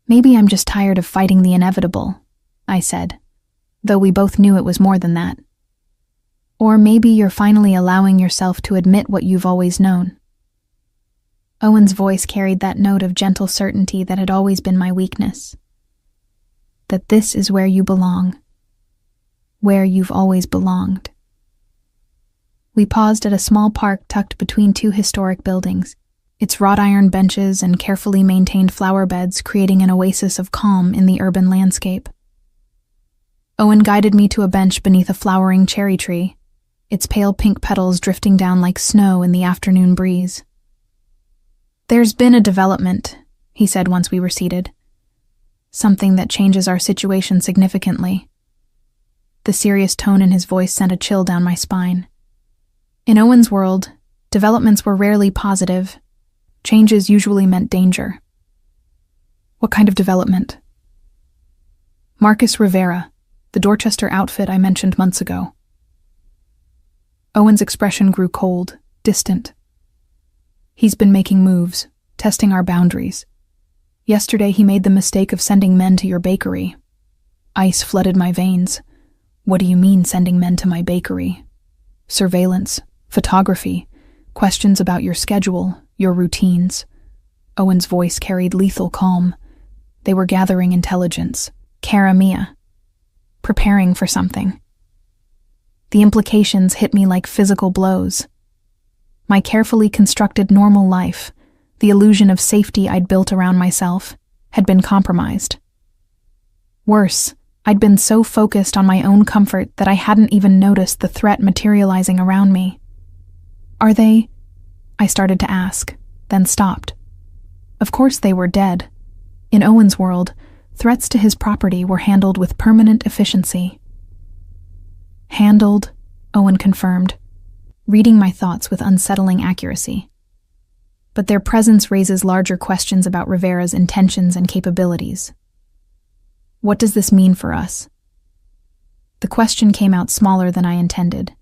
[SPEAKER 1] "Maybe I'm just tired of fighting the inevitable," I said, though we both knew it was more than that. "Or maybe you're finally allowing yourself to admit what you've always known." Owen's voice carried that note of gentle certainty that had always been my weakness. "That this is where you belong. Where you've always belonged." We paused at a small park tucked between 2 historic buildings, its wrought iron benches and carefully maintained flower beds creating an oasis of calm in the urban landscape. Owen guided me to a bench beneath a flowering cherry tree, its pale pink petals drifting down like snow in the afternoon breeze. "There's been a development," he said once we were seated. "Something that changes our situation significantly." The serious tone in his voice sent a chill down my spine. In Owen's world, developments were rarely positive. Changes usually meant danger. "What kind of development?" "Marcus Rivera, the Dorchester outfit I mentioned months ago." Owen's expression grew cold, distant. "He's been making moves, testing our boundaries. Yesterday he made the mistake of sending men to your bakery." Ice flooded my veins. "What do you mean, sending men to my bakery?" "Surveillance, photography, questions about your schedule, your routines." Owen's voice carried lethal calm. "They were gathering intelligence. Cara mia. Preparing for something." The implications hit me like physical blows. My carefully constructed normal life, the illusion of safety I'd built around myself, had been compromised. Worse, I'd been so focused on my own comfort that I hadn't even noticed the threat materializing around me. "Are they?" I started to ask, then stopped. Of course they were dead. In Owen's world, threats to his property were handled with permanent efficiency. "Handled," Owen confirmed, reading my thoughts with unsettling accuracy. "But their presence raises larger questions about Rivera's intentions and capabilities. What does this mean for us?" The question came out smaller than I intended,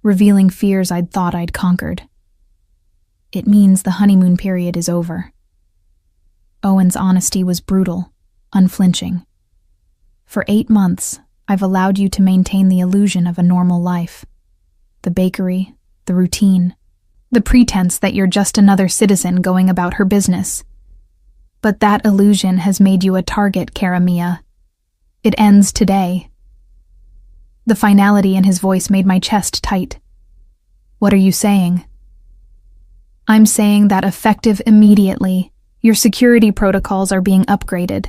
[SPEAKER 1] revealing fears I'd thought I'd conquered. "It means the honeymoon period is over." Owen's honesty was brutal, unflinching. "For 8 months, I've allowed you to maintain the illusion of a normal life. The bakery, the routine, the pretense that you're just another citizen going about her business. But that illusion has made you a target, cara mia. It ends today. The finality in his voice made my chest tight. What are you saying? I'm saying that effective immediately, your security protocols are being upgraded.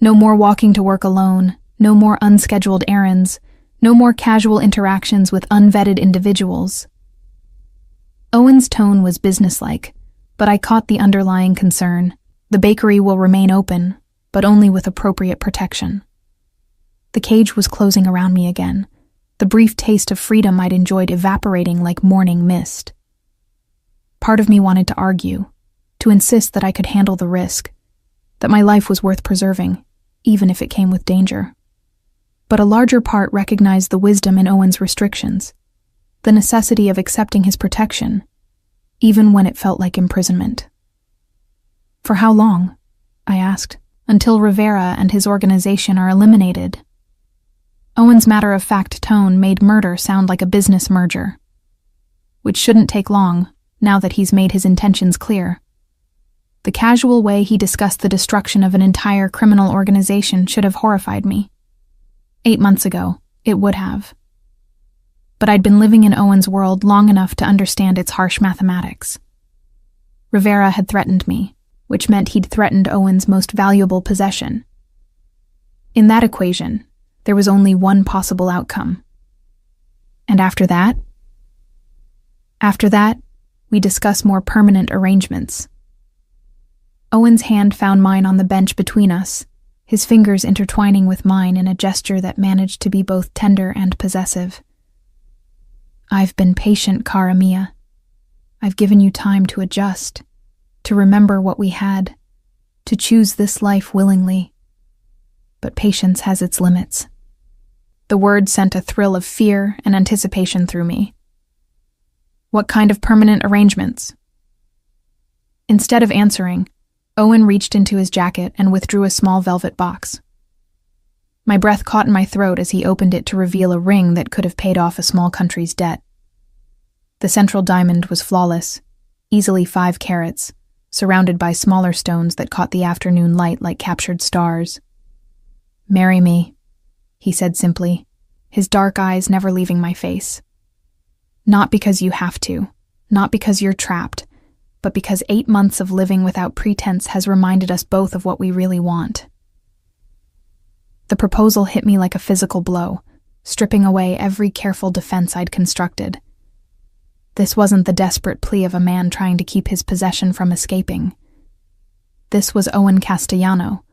[SPEAKER 1] No more walking to work alone, no more unscheduled errands, no more casual interactions with unvetted individuals. Owen's tone was businesslike, but I caught the underlying concern. The bakery will remain open, but only with appropriate protection. The cage was closing around me again, the brief taste of freedom I'd enjoyed evaporating like morning mist. Part of me wanted to argue, to insist that I could handle the risk, that my life was worth preserving, even if it came with danger. But a larger part recognized the wisdom in Owen's restrictions, the necessity of accepting his protection, even when it felt like imprisonment. For how long? I asked. Until Rivera and his organization are eliminated. Owen's matter-of-fact tone made murder sound like a business merger, which shouldn't take long, now that he's made his intentions clear. The casual way he discussed the destruction of an entire criminal organization should have horrified me. 8 months ago, it would have. But I'd been living in Owen's world long enough to understand its harsh mathematics. Rivera had threatened me, which meant he'd threatened Owen's most valuable possession. In that equation, there was only one possible outcome. And after that? After that, we discuss more permanent arrangements. Owen's hand found mine on the bench between us, his fingers intertwining with mine in a gesture that managed to be both tender and possessive. I've been patient, cara mia. I've given you time to adjust, to remember what we had, to choose this life willingly. But patience has its limits. The word sent a thrill of fear and anticipation through me. What kind of permanent arrangements? Instead of answering, Owen reached into his jacket and withdrew a small velvet box. My breath caught in my throat as he opened it to reveal a ring that could have paid off a small country's debt. The central diamond was flawless, easily 5 carats, surrounded by smaller stones that caught the afternoon light like captured stars. "Marry me," he said simply, his dark eyes never leaving my face. "Not because you have to, not because you're trapped, but because 8 months of living without pretense has reminded us both of what we really want." The proposal hit me like a physical blow, stripping away every careful defense I'd constructed. This wasn't the desperate plea of a man trying to keep his possession from escaping. This was Owen Castellano,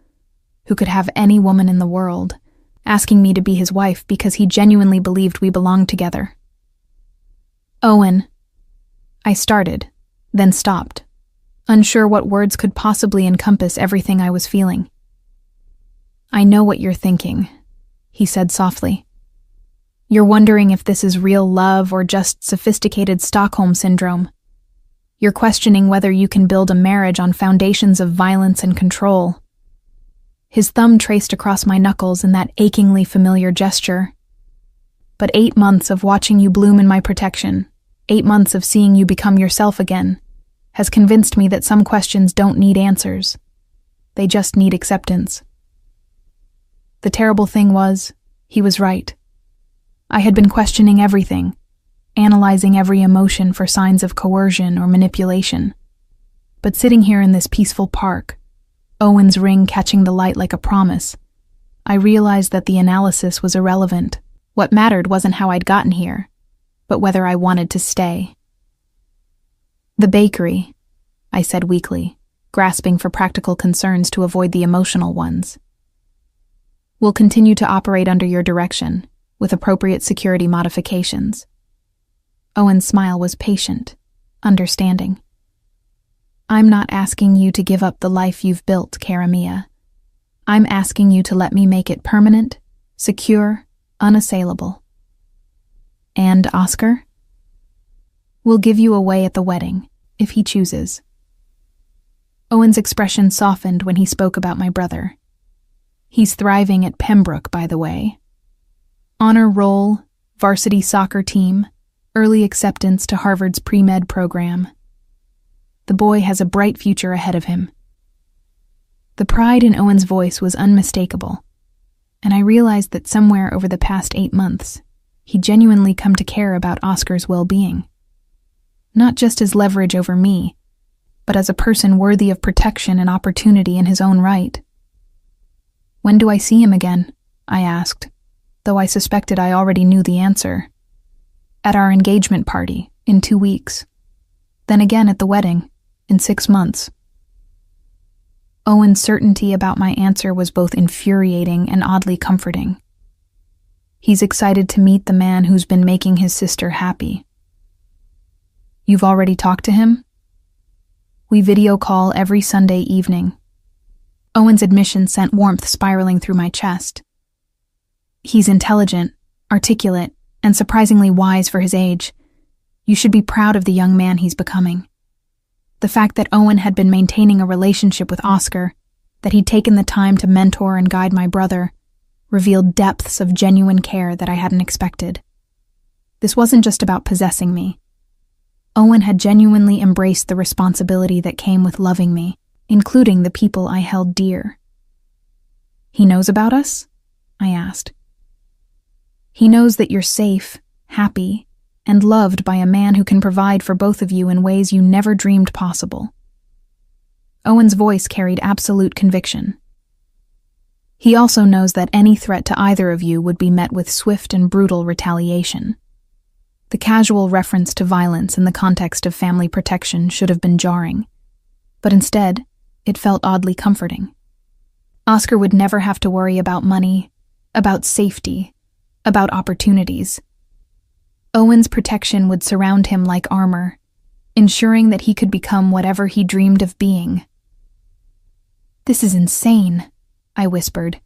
[SPEAKER 1] who could have any woman in the world, asking me to be his wife because he genuinely believed we belonged together. "Owen," I started, then stopped, unsure what words could possibly encompass everything I was feeling. "I know what you're thinking," he said softly. "You're wondering if this is real love or just sophisticated Stockholm syndrome. You're questioning whether you can build a marriage on foundations of violence and control." His thumb traced across my knuckles in that achingly familiar gesture. "But 8 months of watching you bloom in my protection, 8 months of seeing you become yourself again, has convinced me that some questions don't need answers. They just need acceptance." The terrible thing was, he was right. I had been questioning everything, analyzing every emotion for signs of coercion or manipulation. But sitting here in this peaceful park, Owen's ring catching the light like a promise, I realized that the analysis was irrelevant. What mattered wasn't how I'd gotten here, but whether I wanted to stay. "The bakery," I said weakly, grasping for practical concerns to avoid the emotional ones. "Will continue to operate under your direction, with appropriate security modifications." Owen's smile was patient, understanding. "I'm not asking you to give up the life you've built, cara mia. I'm asking you to let me make it permanent, secure, unassailable." "And Oscar?" "We'll give you away at the wedding, if he chooses." Owen's expression softened when he spoke about my brother. "He's thriving at Pembroke, by the way. Honor roll, varsity soccer team, early acceptance to Harvard's pre-med program. The boy has a bright future ahead of him." The pride in Owen's voice was unmistakable, and I realized that somewhere over the past 8 months, he'd genuinely come to care about Oscar's well-being. Not just as leverage over me, but as a person worthy of protection and opportunity in his own right. "When do I see him again?" I asked, though I suspected I already knew the answer. "At our engagement party, in 2 weeks. Then again at the wedding, in 6 months." Owen's certainty about my answer was both infuriating and oddly comforting. He's excited to meet the man who's been making his sister happy. "You've already talked to him?" "We video call every Sunday evening." Owen's admission sent warmth spiraling through my chest. "He's intelligent, articulate, and surprisingly wise for his age. You should be proud of the young man he's becoming." The fact that Owen had been maintaining a relationship with Oscar, that he'd taken the time to mentor and guide my brother, revealed depths of genuine care that I hadn't expected. This wasn't just about possessing me. Owen had genuinely embraced the responsibility that came with loving me, including the people I held dear. "He knows about us?" I asked. "He knows that you're safe, happy, and loved by a man who can provide for both of you in ways you never dreamed possible." Owen's voice carried absolute conviction. "He also knows that any threat to either of you would be met with swift and brutal retaliation." The casual reference to violence in the context of family protection should have been jarring, but instead, it felt oddly comforting. Oscar would never have to worry about money, about safety, about opportunities. Owen's protection would surround him like armor, ensuring that he could become whatever he dreamed of being. "This is insane," I whispered,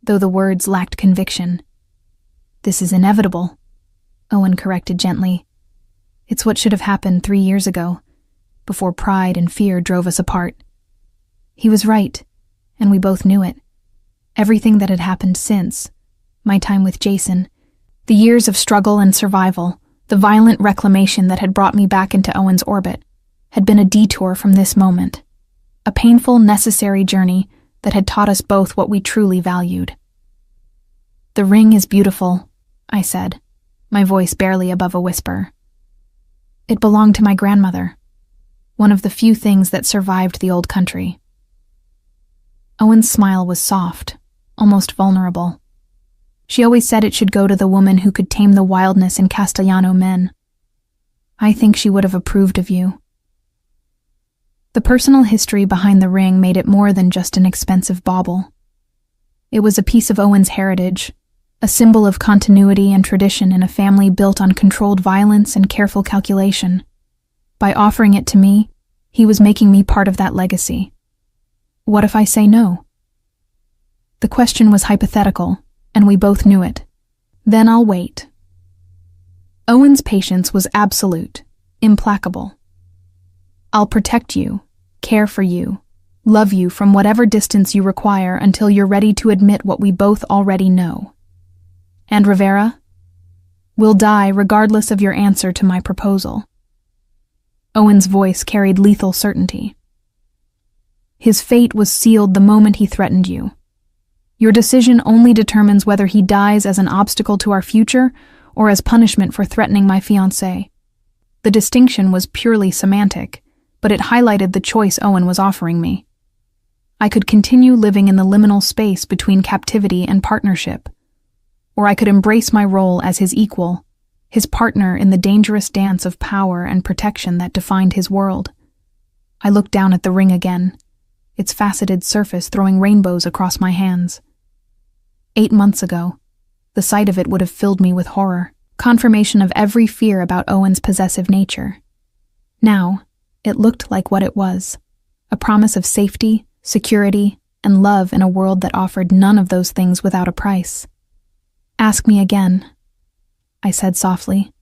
[SPEAKER 1] though the words lacked conviction. "This is inevitable," Owen corrected gently. "It's what should have happened 3 years ago, before pride and fear drove us apart." He was right, and we both knew it. Everything that had happened since, my time with Jason, the years of struggle and survival, the violent reclamation that had brought me back into Owen's orbit, had been a detour from this moment, a painful, necessary journey that had taught us both what we truly valued. "The ring is beautiful," I said, my voice barely above a whisper. "It belonged to my grandmother, one of the few things that survived the old country." Owen's smile was soft, almost vulnerable. "She always said it should go to the woman who could tame the wildness in Castellano men. I think she would have approved of you." The personal history behind the ring made it more than just an expensive bauble. It was a piece of Owen's heritage, a symbol of continuity and tradition in a family built on controlled violence and careful calculation. By offering it to me, he was making me part of that legacy. What if I say no? The question was hypothetical, and we both knew it. "Then I'll wait." Owen's patience was absolute, implacable. "I'll protect you, care for you, love you from whatever distance you require until you're ready to admit what we both already know. And Rivera? We'll die regardless of your answer to my proposal." Owen's voice carried lethal certainty. "His fate was sealed the moment he threatened you. Your decision only determines whether he dies as an obstacle to our future or as punishment for threatening my fiancé." The distinction was purely semantic, but it highlighted the choice Owen was offering me. I could continue living in the liminal space between captivity and partnership, or I could embrace my role as his equal, his partner in the dangerous dance of power and protection that defined his world. I looked down at the ring again, its faceted surface throwing rainbows across my hands. 8 months ago, the sight of it would have filled me with horror, confirmation of every fear about Owen's possessive nature. Now, it looked like what it was, a promise of safety, security, and love in a world that offered none of those things without a price. "Ask me again," I said softly.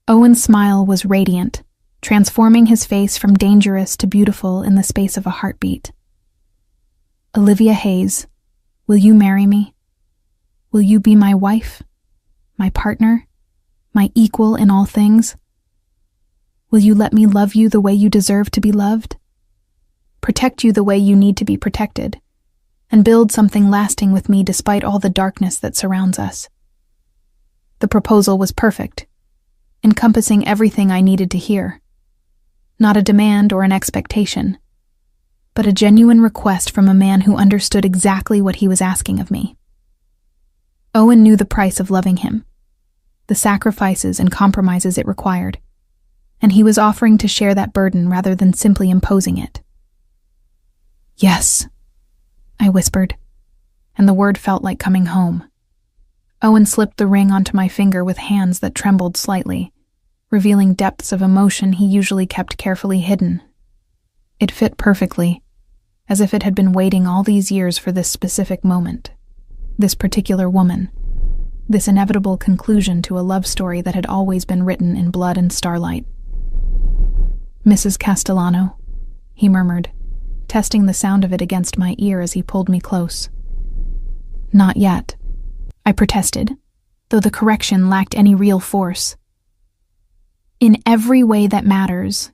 [SPEAKER 1] Owen's smile was radiant, transforming his face from dangerous to beautiful in the space of a heartbeat. "Olivia Hayes, will you marry me? Will you be my wife, my partner, my equal in all things? Will you let me love you the way you deserve to be loved? protect you the way you need to be protected, and build something lasting with me despite all the darkness that surrounds us. The proposal was perfect, encompassing everything I needed to hear. Not a demand or an expectation, but a genuine request from a man who understood exactly what he was asking of me. Owen knew the price of loving him, the sacrifices and compromises it required, and he was offering to share that burden rather than simply imposing it. "Yes," I whispered, and the word felt like coming home. Owen slipped the ring onto my finger with hands that trembled slightly, revealing depths of emotion he usually kept carefully hidden. It fit perfectly, as if it had been waiting all these years for this specific moment, this particular woman, this inevitable conclusion to a love story that had always been written in blood and starlight. "Mrs. Castellano," he murmured, testing the sound of it against my ear as he pulled me close. "Not yet," I protested, though the correction lacked any real force. "In every way that matters,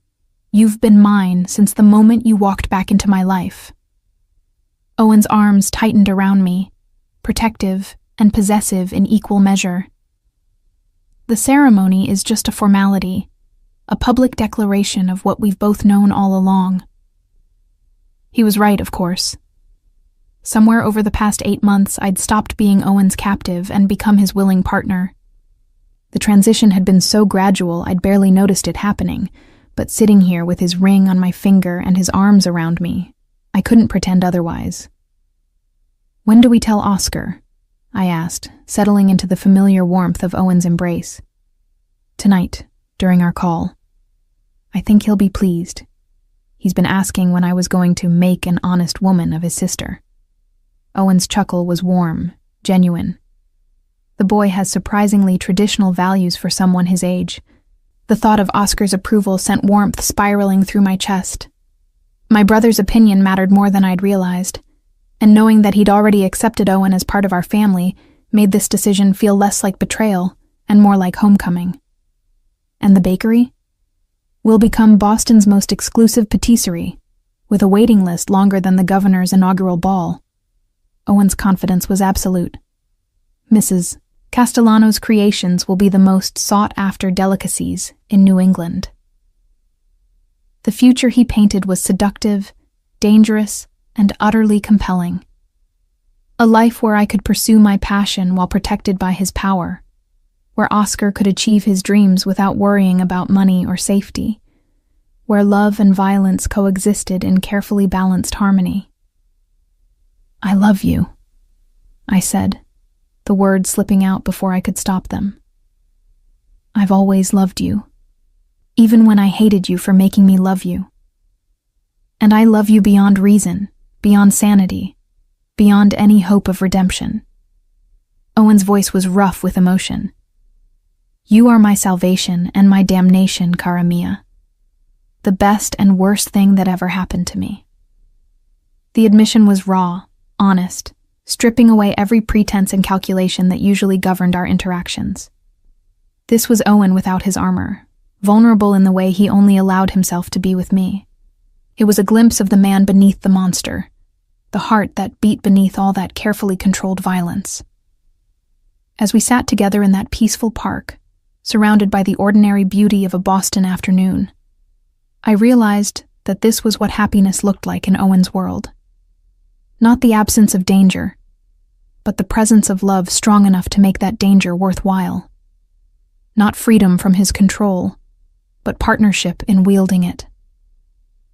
[SPEAKER 1] you've been mine since the moment you walked back into my life." Owen's arms tightened around me, protective and possessive in equal measure. "The ceremony is just a formality, a public declaration of what we've both known all along." He was right, of course. Somewhere over the past 8 months, I'd stopped being Owen's captive and become his willing partner. The transition had been so gradual I'd barely noticed it happening, but sitting here with his ring on my finger and his arms around me, I couldn't pretend otherwise. "When do we tell Oscar?" I asked, settling into the familiar warmth of Owen's embrace. "Tonight, during our call. I think he'll be pleased. He's been asking when I was going to make an honest woman of his sister." Owen's chuckle was warm, genuine. The boy has surprisingly traditional values for someone his age. The thought of Oscar's approval sent warmth spiraling through my chest. My brother's opinion mattered more than I'd realized, and knowing that he'd already accepted Owen as part of our family made this decision feel less like betrayal and more like homecoming. And the bakery? We'll become Boston's most exclusive patisserie, with a waiting list longer than the governor's inaugural ball. Owen's confidence was absolute. Mrs. Castellano's creations will be the most sought-after delicacies in New England. The future he painted was seductive, dangerous, and utterly compelling. A life where I could pursue my passion while protected by his power, where Oscar could achieve his dreams without worrying about money or safety, where love and violence coexisted in carefully balanced harmony. "I love you," I said, the words slipping out before I could stop them. "I've always loved you, even when I hated you for making me love you. And I love you beyond reason, beyond sanity, beyond any hope of redemption." Owen's voice was rough with emotion. "You are my salvation and my damnation, cara mia. The best and worst thing that ever happened to me." The admission was raw, honest, stripping away every pretense and calculation that usually governed our interactions. This was Owen without his armor, vulnerable in the way he only allowed himself to be with me. It was a glimpse of the man beneath the monster, the heart that beat beneath all that carefully controlled violence. As we sat together in that peaceful park, surrounded by the ordinary beauty of a Boston afternoon, I realized that this was what happiness looked like in Owen's world. Not the absence of danger, but the presence of love strong enough to make that danger worthwhile. Not freedom from his control, but partnership in wielding it.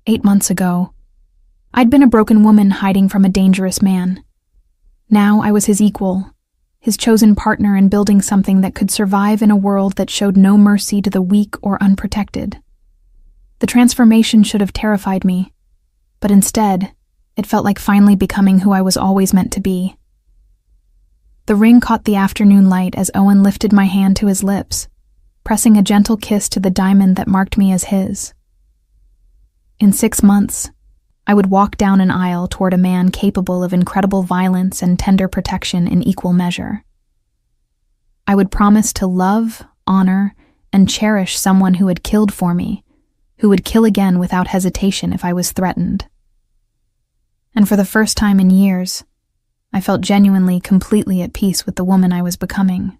[SPEAKER 1] 8 months ago, I'd been a broken woman hiding from a dangerous man. Now I was his equal, his chosen partner in building something that could survive in a world that showed no mercy to the weak or unprotected. The transformation should have terrified me, but instead, it felt like finally becoming who I was always meant to be. The ring caught the afternoon light as Owen lifted my hand to his lips, pressing a gentle kiss to the diamond that marked me as his. In 6 months, I would walk down an aisle toward a man capable of incredible violence and tender protection in equal measure. I would promise to love, honor, and cherish someone who had killed for me, who would kill again without hesitation if I was threatened. and for the first time in years, I felt genuinely, completely at peace with the woman I was becoming.